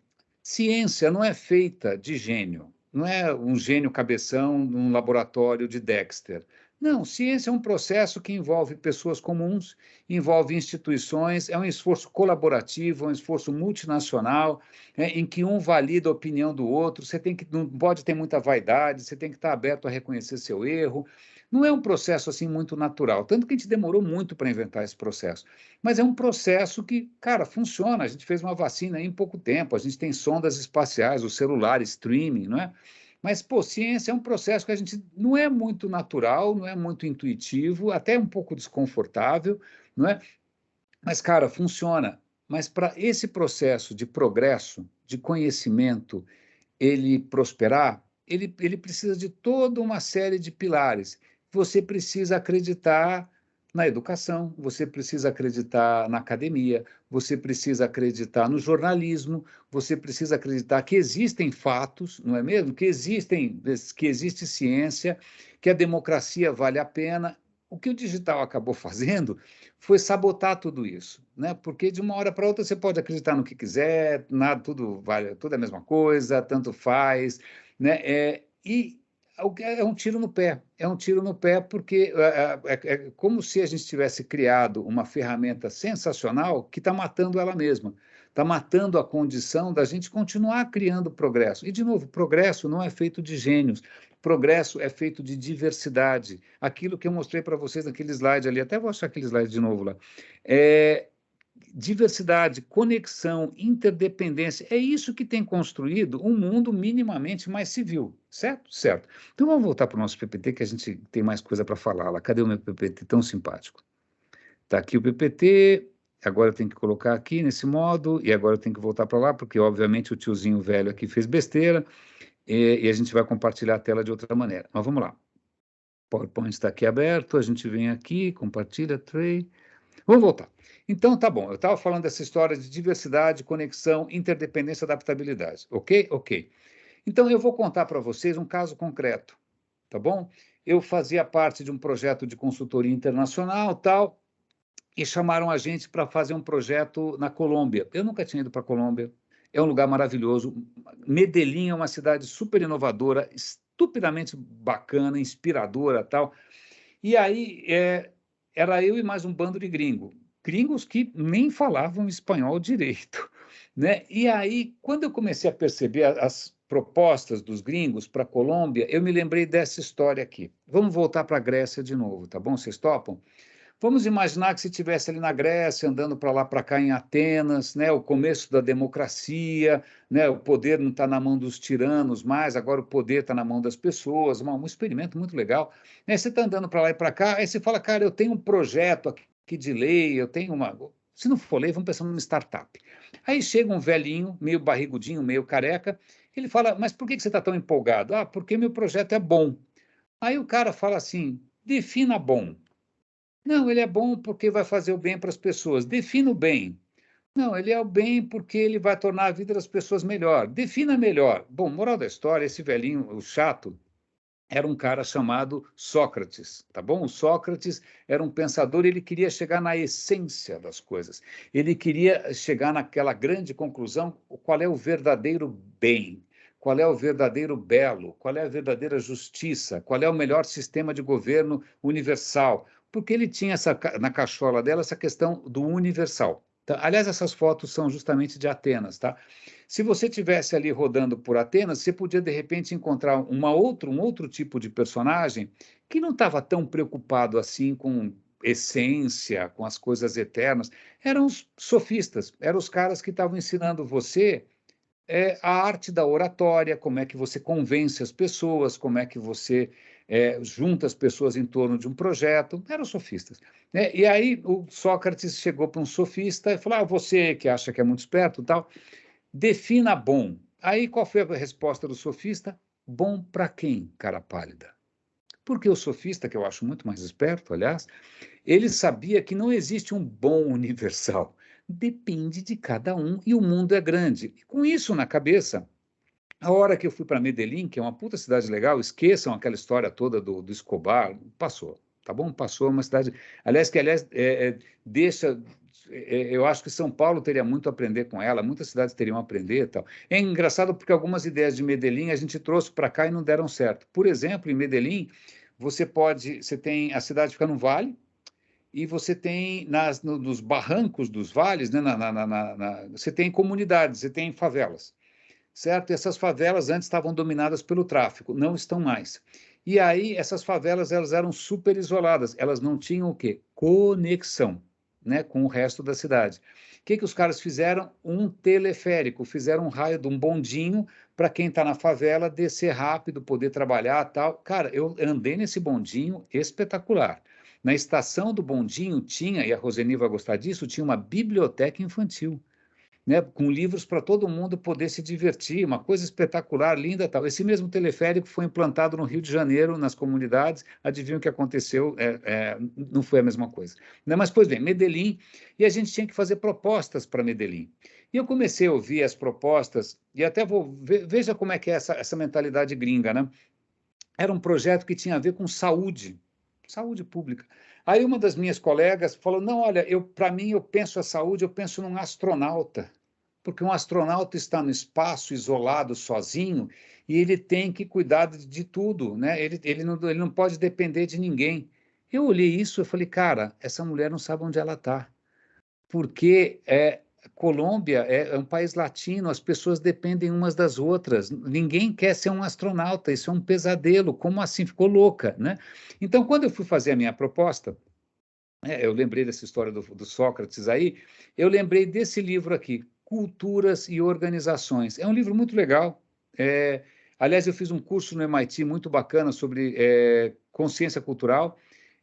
ciência não é feita de gênio, não é um gênio cabeção num laboratório de Dexter. Não, ciência é um processo que envolve pessoas comuns, envolve instituições, é um esforço colaborativo, é um esforço multinacional, em que um valida a opinião do outro, não pode ter muita vaidade, você tem que estar aberto a reconhecer seu erro. Não é um processo assim muito natural, tanto que a gente demorou muito para inventar esse processo. Mas é um processo que, cara, funciona. A gente fez uma vacina em pouco tempo, a gente tem sondas espaciais, o celular, streaming, não é? Mas, pô, ciência é um processo que a gente não é muito natural, não é muito intuitivo, até um pouco desconfortável, não é? Mas, cara, funciona. Mas para esse processo de progresso, de conhecimento, ele prosperar, ele precisa de toda uma série de pilares. Você precisa acreditar na educação, você precisa acreditar na academia, você precisa acreditar no jornalismo, você precisa acreditar que existem fatos, não é mesmo? Que existe ciência, que a democracia vale a pena. O que o digital acabou fazendo foi sabotar tudo isso, né? Porque de uma hora para outra você pode acreditar no que quiser, nada, tudo vale, tudo é a mesma coisa, tanto faz, né? E é um tiro no pé, porque é como se a gente tivesse criado uma ferramenta sensacional que está matando ela mesma, está matando a condição da gente continuar criando progresso. E, de novo, progresso não é feito de gênios, progresso é feito de diversidade. Aquilo que eu mostrei para vocês naquele slide ali, até vou achar aquele slide de novo lá. Diversidade, conexão, interdependência, é isso que tem construído um mundo minimamente mais civil, certo? Certo. Então vamos voltar para o nosso PPT, que a gente tem mais coisa para falar lá. Cadê o meu PPT tão simpático? Está aqui o PPT, agora eu tenho que colocar aqui nesse modo, e agora eu tenho que voltar para lá, porque obviamente o tiozinho velho aqui fez besteira, e a gente vai compartilhar a tela de outra maneira. Mas vamos lá. O PowerPoint está aqui aberto, a gente vem aqui, compartilha, tray. Vamos voltar. Então, tá bom, eu estava falando dessa história de diversidade, conexão, interdependência, adaptabilidade, ok? Ok. Então, eu vou contar para vocês um caso concreto, tá bom? Eu fazia parte de um projeto de consultoria internacional, tal, e chamaram a gente para fazer um projeto na Colômbia. Eu nunca tinha ido para a Colômbia, é um lugar maravilhoso. Medellín é uma cidade super inovadora, estupidamente bacana, inspiradora, tal. E aí, era eu e mais um bando de gringos que nem falavam espanhol direito, né? E aí, quando eu comecei a perceber as propostas dos gringos para a Colômbia, eu me lembrei dessa história aqui. Vamos voltar para a Grécia de novo, tá bom? Vocês topam? Vamos imaginar que se estivesse ali na Grécia, andando para lá, para cá em Atenas, né, o começo da democracia, né, o poder não está na mão dos tiranos mais, agora o poder está na mão das pessoas, um experimento muito legal. Né, você está andando para lá e para cá, aí você fala, cara, eu tenho um projeto aqui de lei, eu tenho uma... Se não for lei, vamos pensar numa startup. Aí chega um velhinho, meio barrigudinho, meio careca, ele fala, mas por que você está tão empolgado? Ah, porque meu projeto é bom. Aí o cara fala assim, defina bom. Não, ele é bom porque vai fazer o bem para as pessoas. Defina o bem. Não, ele é o bem porque ele vai tornar a vida das pessoas melhor. Defina melhor. Bom, moral da história, esse velhinho, o chato, era um cara chamado Sócrates, tá bom? O Sócrates era um pensador, ele queria chegar na essência das coisas. Ele queria chegar naquela grande conclusão, qual é o verdadeiro bem, qual é o verdadeiro belo, qual é a verdadeira justiça, qual é o melhor sistema de governo universal, porque ele tinha na cachola dela essa questão do universal. Tá? Aliás, essas fotos são justamente de Atenas, tá? Se você tivesse ali rodando por Atenas, você podia, de repente, encontrar um outro tipo de personagem que não estava tão preocupado assim com essência, com as coisas eternas. Eram os sofistas, eram os caras que estavam ensinando você a arte da oratória, como é que você convence as pessoas, como é que você junta as pessoas em torno de um projeto. Eram sofistas. Né? E aí o Sócrates chegou para um sofista e falou, você que acha que é muito esperto e tal, defina bom. Aí qual foi a resposta do sofista? Bom para quem, cara pálida? Porque o sofista, que eu acho muito mais esperto, aliás, ele sabia que não existe um bom universal. Depende de cada um e o mundo é grande. E com isso na cabeça, a hora que eu fui para Medellín, que é uma puta cidade legal, esqueçam aquela história toda do Escobar, passou, tá bom? Passou, uma cidade... Aliás, deixa... eu acho que São Paulo teria muito a aprender com ela, muitas cidades teriam a aprender e tal. É engraçado porque algumas ideias de Medellín a gente trouxe para cá e não deram certo. Por exemplo, em Medellín, você tem... A cidade fica no vale, e você tem nos barrancos dos vales, né, você tem comunidades, você tem favelas, certo? E essas favelas antes estavam dominadas pelo tráfico, não estão mais. E aí essas favelas elas eram super isoladas, elas não tinham o quê? Conexão, né, com o resto da cidade. O que os caras fizeram? Um teleférico, fizeram um raio de um bondinho para quem está na favela descer rápido, poder trabalhar, tal. Cara, eu andei nesse bondinho espetacular. Na estação do bondinho tinha, e a Roseni vai gostar disso, tinha uma biblioteca infantil, né, com livros para todo mundo poder se divertir, uma coisa espetacular, linda tal. Esse mesmo teleférico foi implantado no Rio de Janeiro, nas comunidades. Adivinha o que aconteceu? Não foi a mesma coisa. Né? Mas, pois bem, Medellín, e a gente tinha que fazer propostas para Medellín. E eu comecei a ouvir as propostas, e até veja como é que é essa mentalidade gringa, né? Era um projeto que tinha a ver com saúde pública. Aí uma das minhas colegas falou, não, olha, para mim, eu penso a saúde, eu penso num astronauta, porque um astronauta está no espaço, isolado, sozinho, e ele tem que cuidar de tudo, né? Ele não pode depender de ninguém. Eu olhei isso e falei, cara, essa mulher não sabe onde ela está, porque Colômbia é um país latino, as pessoas dependem umas das outras. Ninguém quer ser um astronauta, isso é um pesadelo. Como assim? Ficou louca, né? Então, quando eu fui fazer a minha proposta, eu lembrei dessa história do Sócrates aí, eu lembrei desse livro aqui, Culturas e Organizações. É um livro muito legal. Aliás, eu fiz um curso no MIT muito bacana sobre consciência cultural,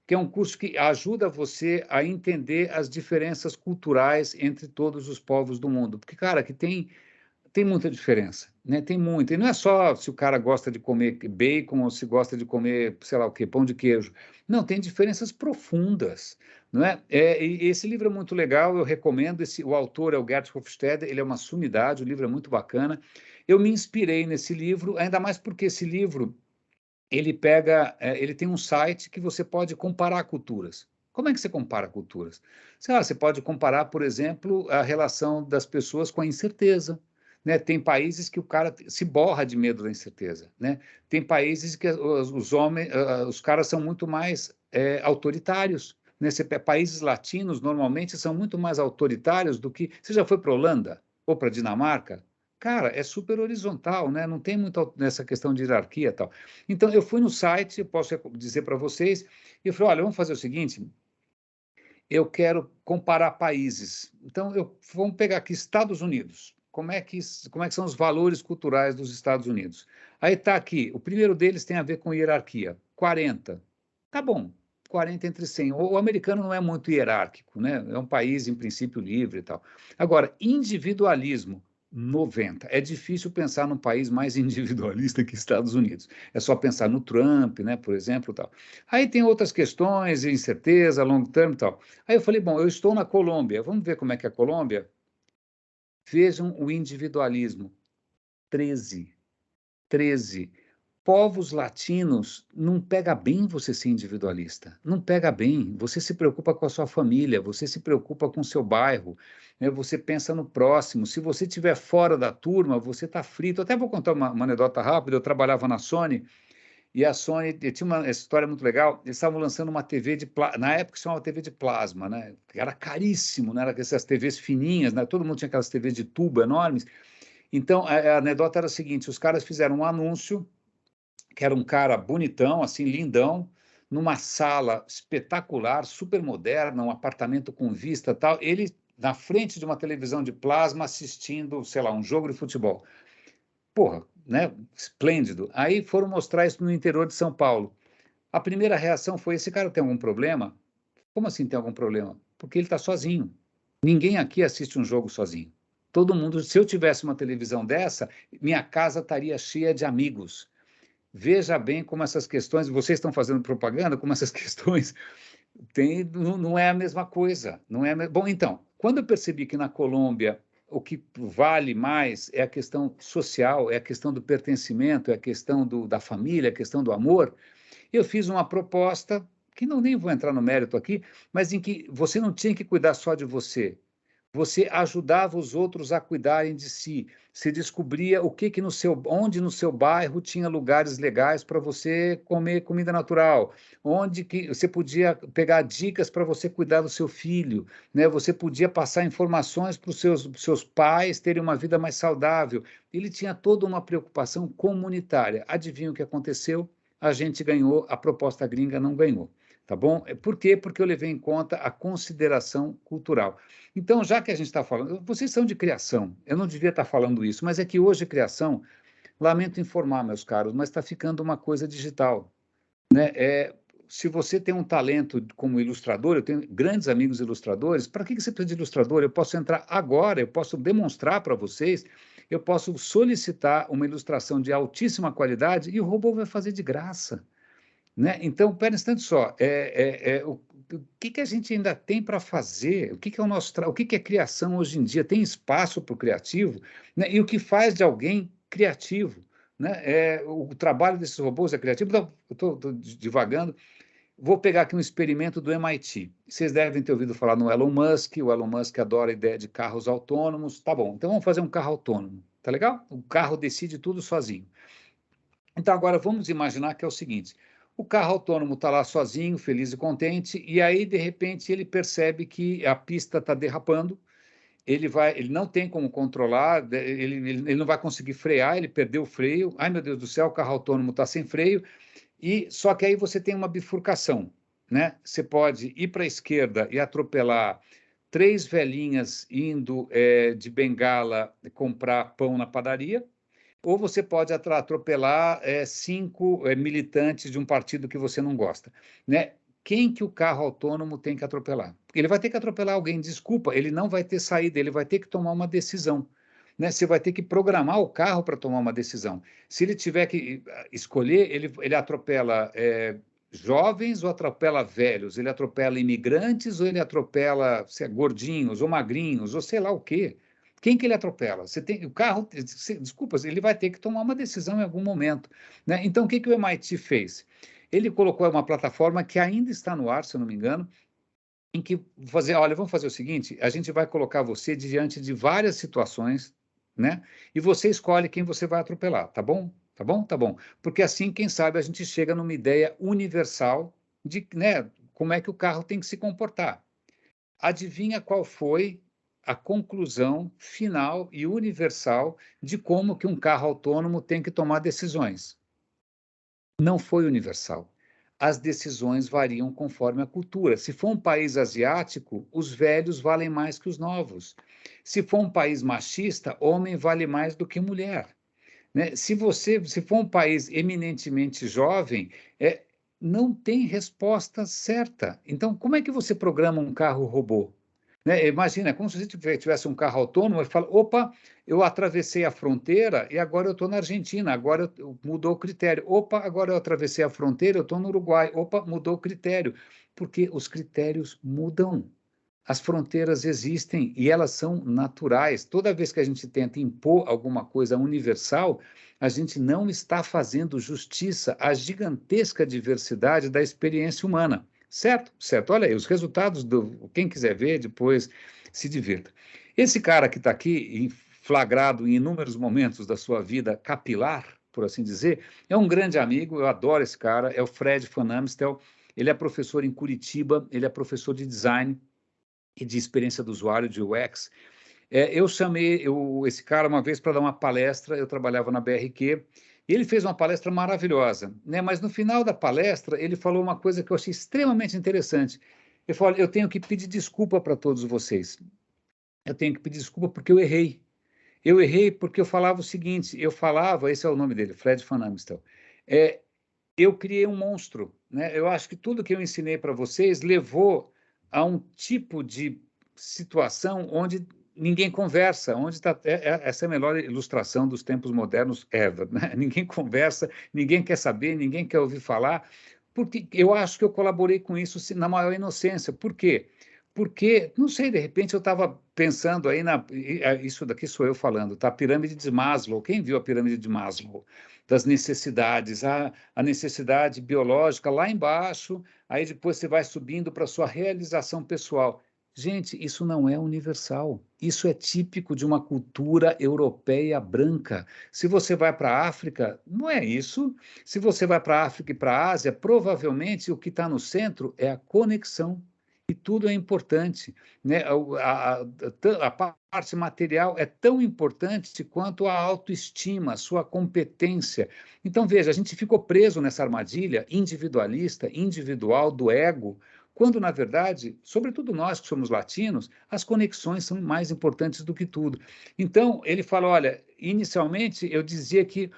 que é um curso que ajuda você a entender as diferenças culturais entre todos os povos do mundo. Porque, cara, que tem muita diferença, né? Tem muita. E não é só se o cara gosta de comer bacon ou se gosta de comer, sei lá o quê, pão de queijo. Não, tem diferenças profundas, não é? E esse livro é muito legal, eu recomendo. O autor é o Gert Hofstede, ele é uma sumidade, o livro é muito bacana. Eu me inspirei nesse livro, ainda mais porque esse livro ele tem um site que você pode comparar culturas. Como é que você compara culturas? Sei lá, você pode comparar, por exemplo, a relação das pessoas com a incerteza. Né? Tem países que o cara se borra de medo da incerteza. Né? Tem países que os caras são muito mais autoritários. Né? Países latinos, normalmente, são muito mais autoritários do que... Você já foi para a Holanda ou para a Dinamarca? Cara, é super horizontal, né? Não tem muito nessa questão de hierarquia e tal. Então, eu fui no site, eu posso dizer para vocês, e eu falei, olha, vamos fazer o seguinte, eu quero comparar países. Então, vamos pegar aqui Estados Unidos. Como é que são os valores culturais dos Estados Unidos? Aí está aqui, o primeiro deles tem a ver com hierarquia, 40. Tá bom, 40 entre 100. O americano não é muito hierárquico, né? É um país, em princípio, livre e tal. Agora, individualismo, 90. É difícil pensar num país mais individualista que Estados Unidos. É só pensar no Trump, né, por exemplo, tal. Aí tem outras questões, incerteza, long term e tal. Aí eu falei, bom, eu estou na Colômbia, vamos ver como é que é a Colômbia? Vejam o individualismo, 13. povos latinos não pega bem você ser individualista, não pega bem. Você se preocupa com a sua família, você se preocupa com o seu bairro, né? Você pensa no próximo. Se você estiver fora da turma, você está frito. Até vou contar uma anedota rápida. Eu trabalhava na Sony e a Sony tinha uma história muito legal. Eles estavam lançando uma TV de plasma, na época se chamava TV de plasma, né? Era caríssimo, né? Era essas TVs fininhas, né? Todo mundo tinha aquelas TVs de tubo enormes. Então a anedota era a seguinte: os caras fizeram um anúncio que era um cara bonitão, assim, lindão, numa sala espetacular, super moderna, um apartamento com vista tal, ele na frente de uma televisão de plasma assistindo, sei lá, um jogo de futebol. Porra, né? Esplêndido. Aí foram mostrar isso no interior de São Paulo. A primeira reação foi: esse cara tem algum problema? Como assim tem algum problema? Porque ele está sozinho. Ninguém aqui assiste um jogo sozinho. Todo mundo, se eu tivesse uma televisão dessa, minha casa estaria cheia de amigos. Veja bem como essas questões, vocês estão fazendo propaganda, como essas questões não é a mesma coisa. Não é Bom, então, quando eu percebi que na Colômbia o que vale mais é a questão social, é a questão do pertencimento, é a questão da família, é a questão do amor, eu fiz uma proposta, que nem vou entrar no mérito aqui, mas em que você não tinha que cuidar só de você. Você ajudava os outros a cuidarem de si. Você descobria onde no seu bairro tinha lugares legais para você comer comida natural, onde que você podia pegar dicas para você cuidar do seu filho, né? Você podia passar informações para os seus pais terem uma vida mais saudável. Ele tinha toda uma preocupação comunitária. Adivinha o que aconteceu? A gente ganhou, a proposta gringa não ganhou. Tá bom? Por quê? Porque eu levei em conta a consideração cultural. Então, já que a gente está falando, vocês são de criação, eu não devia estar falando isso, mas é que hoje criação, lamento informar, meus caros, mas está ficando uma coisa digital, né? Se você tem um talento como ilustrador, eu tenho grandes amigos ilustradores, para que você precisa de ilustrador? Eu posso entrar agora, eu posso demonstrar para vocês, eu posso solicitar uma ilustração de altíssima qualidade e o robô vai fazer de graça. Né? Então, pera um instante só, o que a gente ainda tem para fazer? O que é o nosso o que é criação hoje em dia? Tem espaço para o criativo? Né? E o que faz de alguém criativo? Né? O trabalho desses robôs é criativo? Então, eu estou divagando. Vou pegar aqui um experimento do MIT. Vocês devem ter ouvido falar no Elon Musk. O Elon Musk adora a ideia de carros autônomos. Tá bom, então vamos fazer um carro autônomo. Tá legal? O carro decide tudo sozinho. Então, agora vamos imaginar que é o seguinte: o carro autônomo está lá sozinho, feliz e contente, e aí, de repente, ele percebe que a pista está derrapando, ele não tem como controlar, ele não vai conseguir frear, ele perdeu o freio. Ai, meu Deus do céu, o carro autônomo está sem freio, só que aí você tem uma bifurcação, né? Você pode ir para a esquerda e atropelar 3 velhinhas indo de bengala comprar pão na padaria, ou você pode atropelar 5 militantes de um partido que você não gosta, né? Quem que o carro autônomo tem que atropelar? Ele vai ter que atropelar alguém, desculpa, ele não vai ter saída, ele vai ter que tomar uma decisão, né? Você vai ter que programar o carro para tomar uma decisão. Se ele tiver que escolher, ele atropela jovens ou atropela velhos? Ele atropela imigrantes ou ele atropela gordinhos ou magrinhos ou sei lá o quê? Quem que ele atropela? O carro, desculpa, ele vai ter que tomar uma decisão em algum momento, né? Então, o que o MIT fez? Ele colocou uma plataforma que ainda está no ar, se eu não me engano, em que olha, vamos fazer o seguinte: a gente vai colocar você diante de várias situações, né? E você escolhe quem você vai atropelar, tá bom? Tá bom? Tá bom. Porque assim, quem sabe, a gente chega numa ideia universal de, né, como é que o carro tem que se comportar. Adivinha qual foi a conclusão final e universal de como que um carro autônomo tem que tomar decisões? Não foi universal. As decisões variam conforme a cultura. Se for um país asiático, os velhos valem mais que os novos. Se for um país machista, homem vale mais do que mulher. Né? Se for um país eminentemente jovem, não tem resposta certa. Então, como é que você programa um carro robô? Né? Imagina, é como se você tivesse um carro autônomo e fala: opa, eu atravessei a fronteira e agora eu estou na Argentina, agora mudou o critério. Opa, agora eu atravessei a fronteira, eu estou no Uruguai. Opa, mudou o critério. Porque os critérios mudam. as fronteiras existem e elas são naturais. Toda vez que a gente tenta impor alguma coisa universal, a gente não está fazendo justiça à gigantesca diversidade da experiência humana. Certo? Certo. Olha aí, os resultados, quem quiser ver, depois se divirta. Esse cara que está aqui, flagrado em inúmeros momentos da sua vida capilar, por assim dizer, é um grande amigo, eu adoro esse cara, é o Fred Van Amstel. Ele é professor em Curitiba, ele é professor de design e de experiência do usuário, de UX. Eu chamei esse cara uma vez para dar uma palestra, eu trabalhava na BRQ, e ele fez uma palestra maravilhosa, né? Mas no final da palestra ele falou uma coisa que eu achei extremamente interessante. Ele falou, eu tenho que pedir desculpa para todos vocês. Eu tenho que pedir desculpa porque eu errei. Eu errei porque eu falava o seguinte, esse é o nome dele, Fred Van Amstel, eu criei um monstro, né? Eu acho que tudo que eu ensinei para vocês levou a um tipo de situação onde ninguém conversa, onde está essa é a melhor ilustração dos tempos modernos ever, né? Ninguém conversa, ninguém quer saber, ninguém quer ouvir falar, porque eu acho que eu colaborei com isso na maior inocência. Por quê? Porque, não sei, de repente eu estava pensando aí isso daqui sou eu falando, tá? A pirâmide de Maslow. Quem viu a pirâmide de Maslow? Das necessidades, a necessidade biológica lá embaixo, aí depois você vai subindo para a sua realização pessoal. Gente, isso não é universal. Isso é típico de uma cultura europeia branca. Se você vai para a África, não é isso. Se você vai para a África e para a Ásia, provavelmente o que está no centro é a conexão. E tudo é importante, né? A parte material é tão importante quanto a autoestima, a sua competência. Então, veja, a gente ficou preso nessa armadilha individualista, individual, do ego, quando, na verdade, sobretudo nós que somos latinos, as conexões são mais importantes do que tudo. Então, ele fala, olha, inicialmente eu dizia que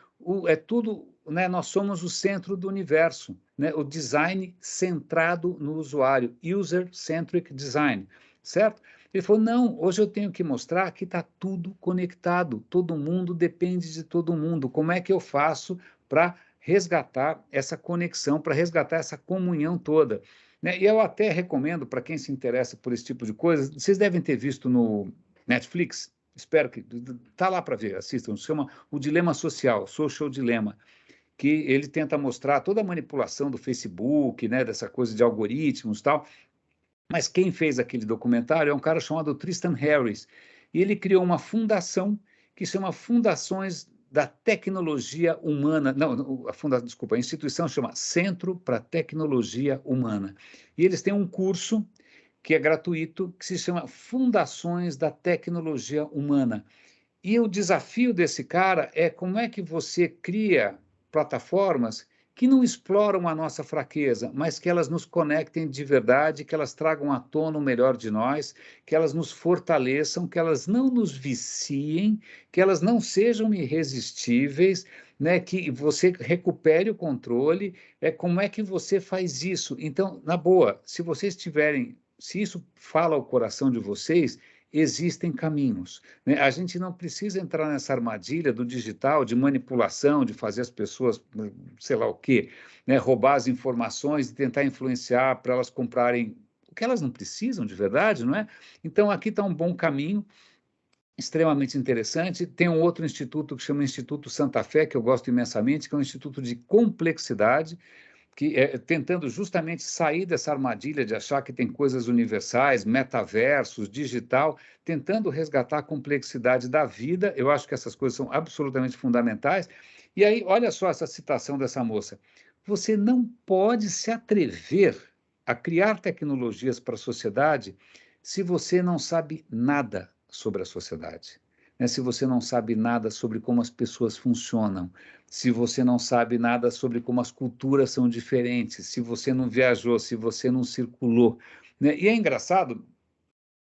é tudo, né, nós somos o centro do universo, né, o design centrado no usuário, user-centric design, certo? Ele falou, não, hoje eu tenho que mostrar que está tudo conectado, todo mundo depende de todo mundo. Como é que eu faço para resgatar essa conexão, para resgatar essa comunhão toda? Né? E eu até recomendo, para quem se interessa por esse tipo de coisa, vocês devem ter visto no Netflix, espero que está lá para ver, assistam, se chama O Dilema Social, Social Dilemma, que ele tenta mostrar toda a manipulação do Facebook, né, dessa coisa de algoritmos e tal, mas quem fez aquele documentário é um cara chamado Tristan Harris, e ele criou uma fundação que chama Fundações da Tecnologia Humana, a instituição chama Centro para Tecnologia Humana, e eles têm um curso que é gratuito, que se chama Fundações da Tecnologia Humana. E o desafio desse cara é como é que você cria plataformas que não exploram a nossa fraqueza, mas que elas nos conectem de verdade, que elas tragam à tona o melhor de nós, que elas nos fortaleçam, que elas não nos viciem, que elas não sejam irresistíveis, né, que você recupere o controle. Como é que você faz isso? Então, na boa, se vocês tiverem, se isso fala ao coração de vocês, existem caminhos, né? A gente não precisa entrar nessa armadilha do digital, de manipulação, de fazer as pessoas, sei lá o quê, né? Roubar as informações e tentar influenciar para elas comprarem o que elas não precisam de verdade, não é? Então, aqui está um bom caminho, extremamente interessante. Tem um outro instituto que chama Instituto Santa Fé, que eu gosto imensamente, que é um instituto de complexidade, que tentando justamente sair dessa armadilha de achar que tem coisas universais, metaversos, digital, tentando resgatar a complexidade da vida. Eu acho que essas coisas são absolutamente fundamentais. E aí, olha só essa citação dessa moça. Você não pode se atrever a criar tecnologias para a sociedade se você não sabe nada sobre a sociedade, né? Se você não sabe nada sobre como as pessoas funcionam, se você não sabe nada sobre como as culturas são diferentes, se você não viajou, se você não circulou, né? E é engraçado,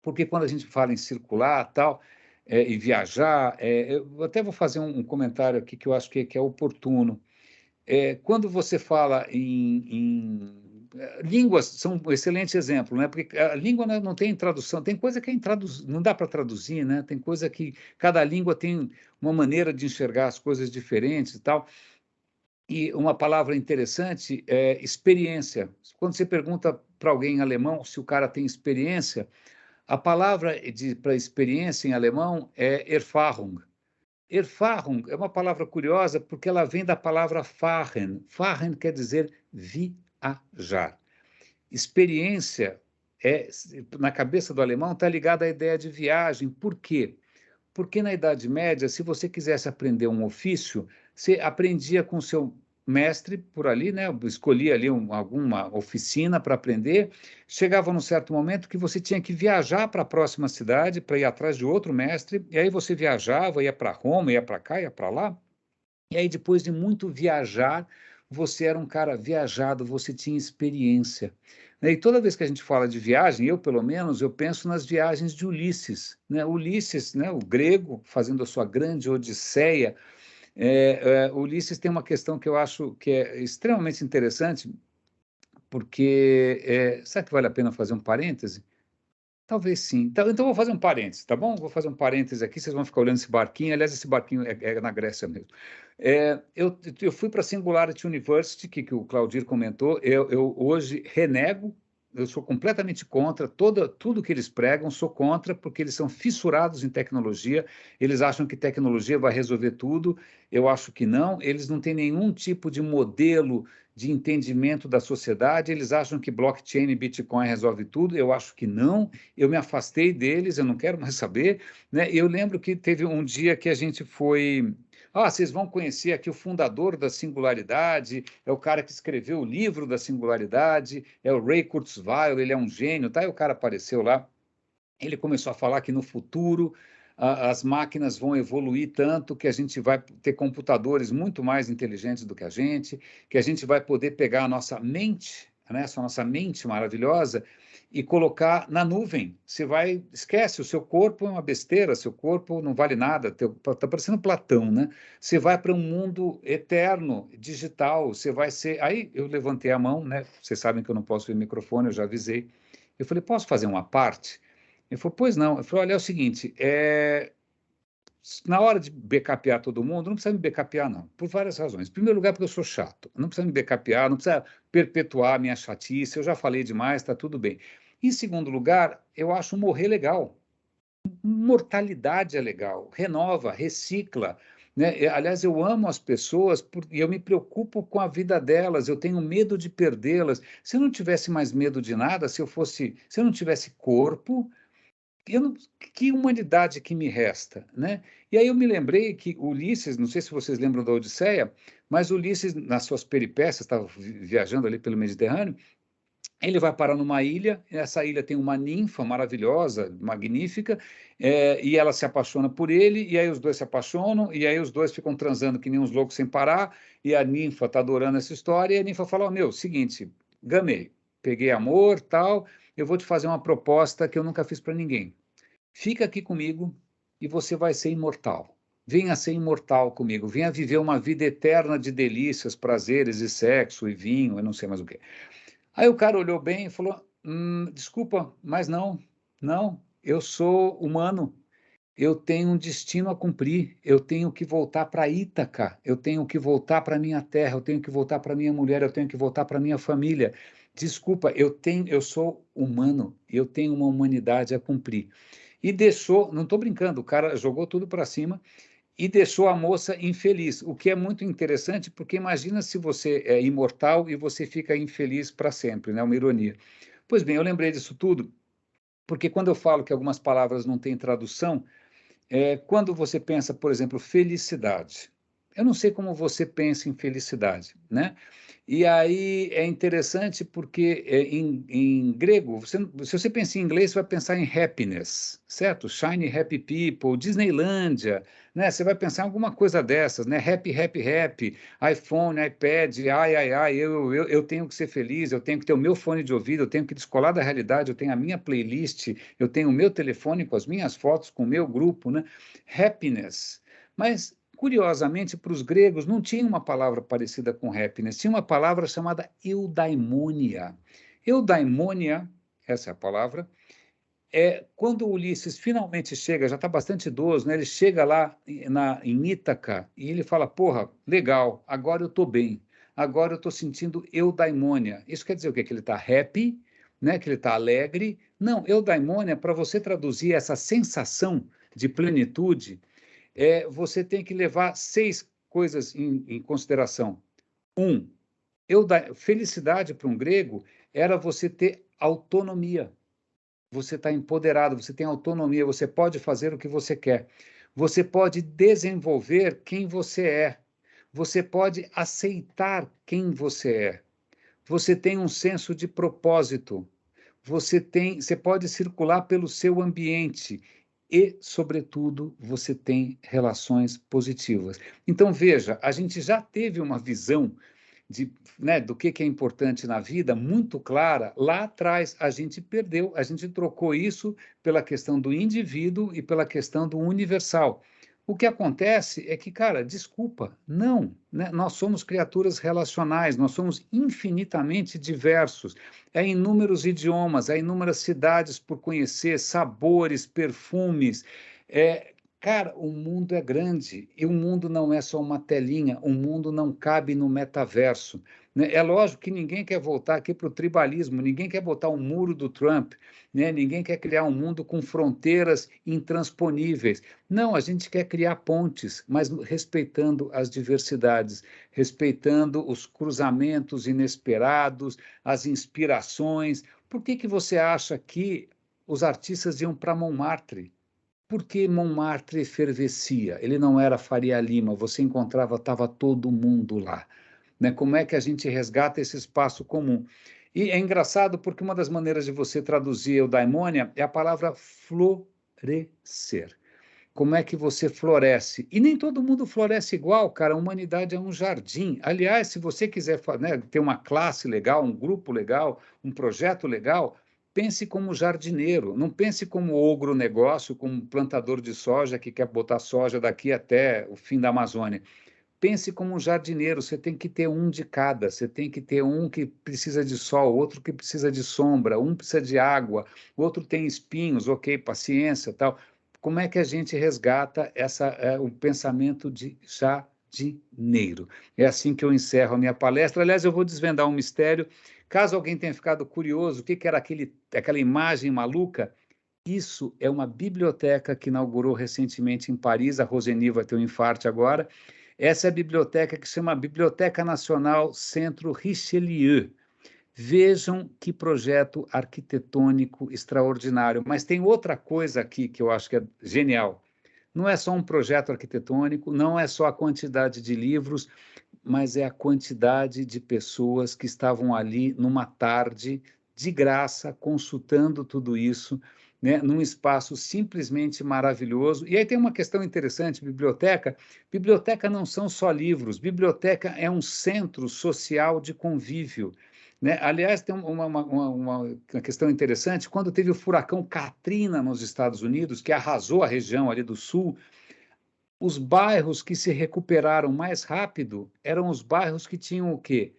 porque quando a gente fala em circular tal, e viajar, eu até vou fazer um comentário aqui que eu acho que é oportuno. Quando você fala em línguas, são um excelente exemplo, né? Porque a língua não tem tradução, tem coisa que não dá para traduzir, né? Tem coisa que cada língua tem uma maneira de enxergar as coisas diferentes e tal. E uma palavra interessante é experiência. Quando você pergunta para alguém em alemão se o cara tem experiência, A palavra para experiência em alemão é Erfahrung. Erfahrung é uma palavra curiosa porque ela vem da palavra fahren. Fahren quer dizer viajar. Experiência, na cabeça do alemão, está ligada à ideia de viagem. Por quê? Porque na Idade Média, se você quisesse aprender um ofício, você aprendia com seu mestre por ali, né? Escolhia ali alguma oficina para aprender. Chegava num certo momento que você tinha que viajar para a próxima cidade para ir atrás de outro mestre. E aí você viajava, ia para Roma, ia para cá, ia para lá. E aí, depois de muito viajar, você era um cara viajado, você tinha experiência. E toda vez que a gente fala de viagem, eu, pelo menos, eu penso nas viagens de Ulisses. Né? Ulisses, né, o grego, fazendo a sua grande odisseia. Ulisses tem uma questão que eu acho que é extremamente interessante, porque... será que vale a pena fazer um parêntese? Talvez sim. Então vou fazer um parênteses, tá bom? Vou fazer um parênteses aqui, vocês vão ficar olhando esse barquinho. Aliás, esse barquinho é na Grécia mesmo. Eu fui para a Singularity University, que o Claudir comentou. Eu hoje renego, eu sou completamente contra tudo que eles pregam, sou contra, porque eles são fissurados em tecnologia, eles acham que tecnologia vai resolver tudo, eu acho que não, eles não têm nenhum tipo de modelo de entendimento da sociedade, eles acham que blockchain e Bitcoin resolve tudo, eu acho que não, eu me afastei deles, eu não quero mais saber, né? Eu lembro que teve um dia que a gente foi... vocês vão conhecer aqui o fundador da Singularidade, é o cara que escreveu o livro da Singularidade, é o Ray Kurzweil, ele é um gênio, tá? E o cara apareceu lá, ele começou a falar que no futuro as máquinas vão evoluir tanto que a gente vai ter computadores muito mais inteligentes do que a gente vai poder pegar a nossa mente, né, essa nossa mente maravilhosa, e colocar na nuvem. Esquece, o seu corpo é uma besteira, seu corpo não vale nada, está parecendo Platão, né? Você vai para um mundo eterno, digital, você vai ser... Aí eu levantei a mão, né? Vocês sabem que eu não posso ver microfone, eu já avisei. Eu falei, posso fazer uma parte? Ele falou, pois não. Eu falei, olha, é o seguinte, na hora de backupear todo mundo, não precisa me backupear, não, por várias razões. Em primeiro lugar, porque eu sou chato. Não precisa me backupear, não precisa perpetuar a minha chatice, eu já falei demais, está tudo bem. Em segundo lugar, eu acho morrer legal. Mortalidade é legal, renova, recicla. Né? Aliás, eu amo as pessoas e eu me preocupo com a vida delas, eu tenho medo de perdê-las. Se eu não tivesse mais medo de nada, se eu não tivesse corpo, que humanidade que me resta, né? E aí eu me lembrei que Ulisses, não sei se vocês lembram da Odisseia, mas Ulisses, nas suas peripécias, estava viajando ali pelo Mediterrâneo, ele vai parar numa ilha, essa ilha tem uma ninfa maravilhosa, magnífica, e ela se apaixona por ele, e aí os dois se apaixonam, e aí os dois ficam transando que nem uns loucos sem parar, e a ninfa está adorando essa história, e a ninfa fala, seguinte, gamei, peguei amor, tal, eu vou te fazer uma proposta que eu nunca fiz para ninguém. Fica aqui comigo e você vai ser imortal. Venha ser imortal comigo, venha viver uma vida eterna de delícias, prazeres e sexo e vinho, eu não sei mais o quê. Aí o cara olhou bem e falou, desculpa, mas não, eu sou humano, eu tenho um destino a cumprir, eu tenho que voltar para Ítaca, eu tenho que voltar para minha terra, eu tenho que voltar para minha mulher, eu tenho que voltar para minha família. Desculpa, eu sou humano, eu tenho uma humanidade a cumprir. E deixou, não estou brincando, o cara jogou tudo para cima e deixou a moça infeliz, o que é muito interessante, porque imagina se você é imortal e você fica infeliz para sempre, né? Uma ironia. Pois bem, eu lembrei disso tudo, porque quando eu falo que algumas palavras não têm tradução, quando você pensa, por exemplo, felicidade, eu não sei como você pensa em felicidade, né? E aí é interessante porque em grego, se você pensa em inglês, você vai pensar em happiness, certo? Shiny happy people, Disneylândia, né? Você vai pensar em alguma coisa dessas, né? Happy, happy, happy, iPhone, iPad, eu tenho que ser feliz, eu tenho que ter o meu fone de ouvido, eu tenho que descolar da realidade, eu tenho a minha playlist, eu tenho o meu telefone com as minhas fotos, com o meu grupo, né? Happiness. Mas curiosamente, para os gregos, não tinha uma palavra parecida com happiness, tinha uma palavra chamada eudaimonia. Eudaimonia, essa é a palavra, quando Ulisses finalmente chega, já está bastante idoso, né? Ele chega lá em Ítaca e ele fala, porra, legal, agora eu estou bem, agora eu estou sentindo eudaimonia. Isso quer dizer o quê? Que ele está happy, né, que ele está alegre. Não, eudaimonia, para você traduzir essa sensação de plenitude, você tem que levar 6 coisas em consideração. Felicidade para um grego era você ter autonomia. Você está empoderado, você tem autonomia, você pode fazer o que você quer. Você pode desenvolver quem você é. Você pode aceitar quem você é. Você tem um senso de propósito. Você pode circular pelo seu ambiente e, sobretudo, você tem relações positivas. Então, veja, a gente já teve uma visão do que é importante na vida muito clara. Lá atrás, a gente perdeu, a gente trocou isso pela questão do indivíduo e pela questão do universal. O que acontece é que, cara, desculpa, não, né? Nós somos criaturas relacionais, nós somos infinitamente diversos. Há inúmeros idiomas, há inúmeras cidades por conhecer, sabores, perfumes. Cara, o mundo é grande e o mundo não é só uma telinha, o mundo não cabe no metaverso, né? É lógico que ninguém quer voltar aqui para o tribalismo, ninguém quer botar um muro do Trump, né? Ninguém quer criar um mundo com fronteiras intransponíveis. Não, a gente quer criar pontes, mas respeitando as diversidades, respeitando os cruzamentos inesperados, as inspirações. Por que você acha que os artistas iam para Montmartre? Porque Montmartre efervescia, ele não era Faria Lima, você encontrava, estava todo mundo lá, né? Como é que a gente resgata esse espaço comum? E é engraçado porque uma das maneiras de você traduzir eudaimonia é a palavra florescer. Como é que você floresce? E nem todo mundo floresce igual, cara, a humanidade é um jardim. Aliás, se você quiser, né, ter uma classe legal, um grupo legal, um projeto legal, pense como jardineiro, não pense como ogro negócio, como plantador de soja que quer botar soja daqui até o fim da Amazônia. Pense como um jardineiro, você tem que ter um de cada, você tem que ter um que precisa de sol, outro que precisa de sombra, um precisa de água, outro tem espinhos, ok, paciência, tal. Como é que a gente resgata o pensamento de jardineiro? É assim que eu encerro a minha palestra. Aliás, eu vou desvendar um mistério. Caso alguém tenha ficado curioso, o que era aquela imagem maluca? Isso é uma biblioteca que inaugurou recentemente em Paris. A Roseni vai ter um infarte agora. Essa é a biblioteca que se chama Biblioteca Nacional Centro Richelieu. Vejam que projeto arquitetônico extraordinário. Mas tem outra coisa aqui que eu acho que é genial. Não é só um projeto arquitetônico, não é só a quantidade de livros, mas é a quantidade de pessoas que estavam ali numa tarde, de graça, consultando tudo isso, né, num espaço simplesmente maravilhoso. E aí tem uma questão interessante, biblioteca. Biblioteca não são só livros, biblioteca é um centro social de convívio, né? Aliás, tem uma questão interessante, quando teve o furacão Katrina nos Estados Unidos, que arrasou a região ali do sul, os bairros que se recuperaram mais rápido eram os bairros que tinham o quê?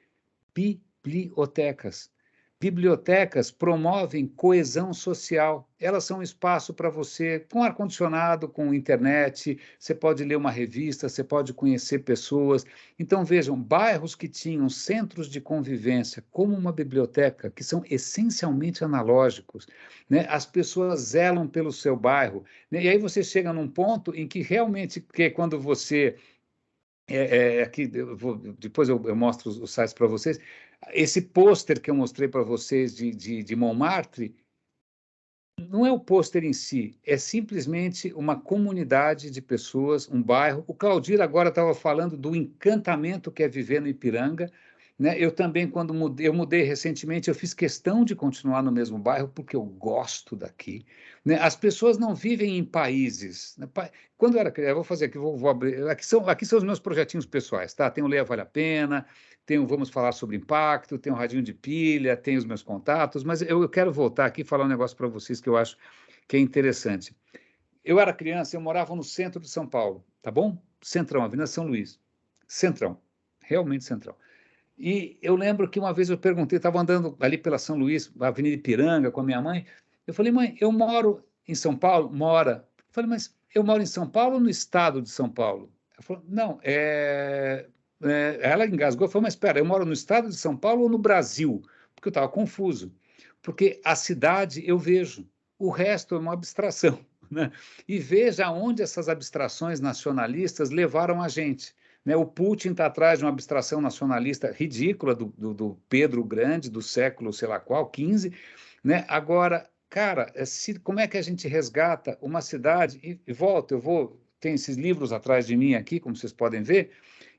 Bibliotecas. Bibliotecas promovem coesão social. Elas são um espaço para você, com ar-condicionado, com internet, você pode ler uma revista, você pode conhecer pessoas. Então, vejam, bairros que tinham centros de convivência, como uma biblioteca, que são essencialmente analógicos, né? As pessoas zelam pelo seu bairro, né? E aí você chega num ponto em que realmente, quando você... aqui, depois eu mostro os sites para vocês. Esse pôster que eu mostrei para vocês de Montmartre, não é o pôster em si, é simplesmente uma comunidade de pessoas, um bairro. O Claudir agora estava falando do encantamento que é viver no Ipiranga, né? Eu também, quando mudei recentemente, eu fiz questão de continuar no mesmo bairro, porque eu gosto daqui, né? As pessoas não vivem em países, né? Quando eu era criança, eu vou fazer aqui, vou abrir, aqui são os meus projetinhos pessoais, tá? Tem o Leia Vale a Pena, tem o Vamos Falar sobre Impacto, tem o Radinho de Pilha, tem os meus contatos, mas eu quero voltar aqui e falar um negócio para vocês que eu acho que é interessante. Eu era criança, eu morava no centro de São Paulo, tá bom? Centrão, Avenida São Luís. Centrão, realmente centrão. E eu lembro que uma vez eu perguntei, estava andando ali pela São Luís, Avenida Ipiranga, com a minha mãe. Eu falei, mãe, eu moro em São Paulo? Mora. Eu falei, mas eu moro em São Paulo ou no estado de São Paulo? Ela falou, não, ela engasgou e falou, mas espera, eu moro no estado de São Paulo ou no Brasil? Porque eu estava confuso. Porque a cidade eu vejo, o resto é uma abstração, né? E veja onde essas abstrações nacionalistas levaram a gente. Né? O Putin está atrás de uma abstração nacionalista ridícula do Pedro Grande, do século, sei lá qual, XV. Né? Agora, cara, como é que a gente resgata uma cidade? E volta, tem esses livros atrás de mim aqui, como vocês podem ver.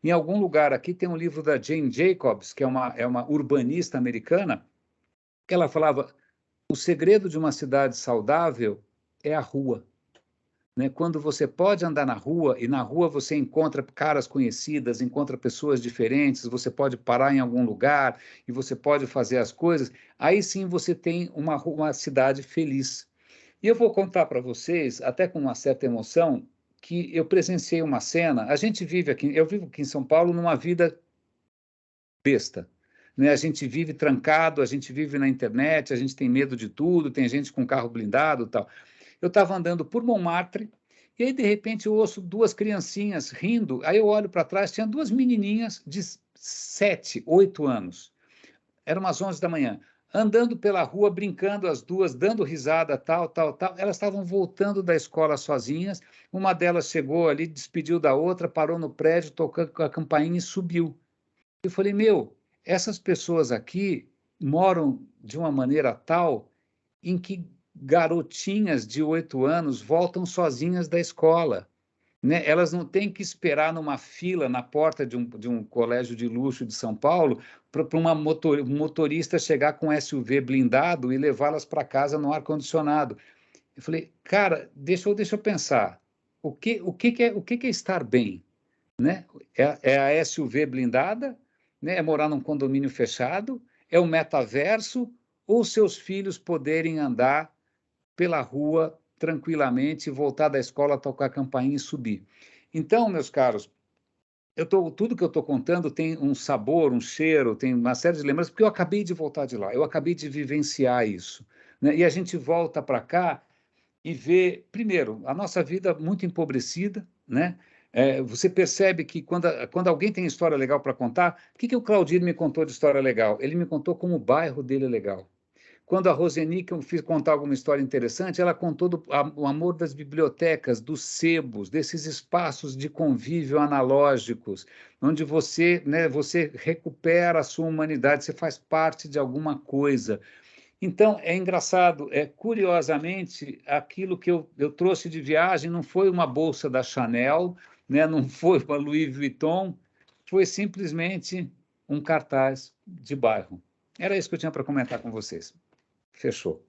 Em algum lugar aqui tem um livro da Jane Jacobs, que é uma urbanista americana, que ela falava: o segredo de uma cidade saudável é a rua. Né? Quando você pode andar na rua, e na rua você encontra caras conhecidas, encontra pessoas diferentes, você pode parar em algum lugar e você pode fazer as coisas, aí sim você tem uma cidade feliz. E eu vou contar para vocês, até com uma certa emoção, que eu presenciei uma cena. Eu vivo aqui em São Paulo numa vida besta. Né? A gente vive trancado, a gente vive na internet, a gente tem medo de tudo, tem gente com carro blindado e tal. Eu estava andando por Montmartre, e aí, de repente, eu ouço duas criancinhas rindo. Aí eu olho para trás, tinha duas menininhas de 7, 8 anos. Eram umas 11 da manhã. Andando pela rua, brincando as duas, dando risada, tal. Elas estavam voltando da escola sozinhas. Uma delas chegou ali, despediu da outra, parou no prédio, tocando com a campainha e subiu. Eu falei, essas pessoas aqui moram de uma maneira tal em que garotinhas de 8 anos voltam sozinhas da escola. Né? Elas não têm que esperar numa fila na porta de um colégio de luxo de São Paulo para um motorista chegar com SUV blindado e levá-las para casa no ar-condicionado. Eu falei, cara, deixa eu pensar. O que é estar bem? Né? É a SUV blindada? Né? É morar num condomínio fechado? É o metaverso? Ou seus filhos poderem andar pela rua tranquilamente, voltar da escola, tocar a campainha e subir? Então, meus caros, tudo que eu estou contando tem um sabor, um cheiro, tem uma série de lembranças, porque eu acabei de voltar de lá, eu acabei de vivenciar isso. Né? E a gente volta para cá e vê, primeiro, a nossa vida muito empobrecida, né? Você percebe que quando alguém tem história legal para contar, o que o Claudino me contou de história legal? Ele me contou como o bairro dele é legal. Quando a Roseni, que eu fiz contar alguma história interessante, ela contou o amor das bibliotecas, dos sebos, desses espaços de convívio analógicos, onde você recupera a sua humanidade, você faz parte de alguma coisa. Então, é engraçado, curiosamente, aquilo que eu trouxe de viagem não foi uma bolsa da Chanel, né, não foi uma Louis Vuitton, foi simplesmente um cartaz de bairro. Era isso que eu tinha para comentar com vocês. Fechou.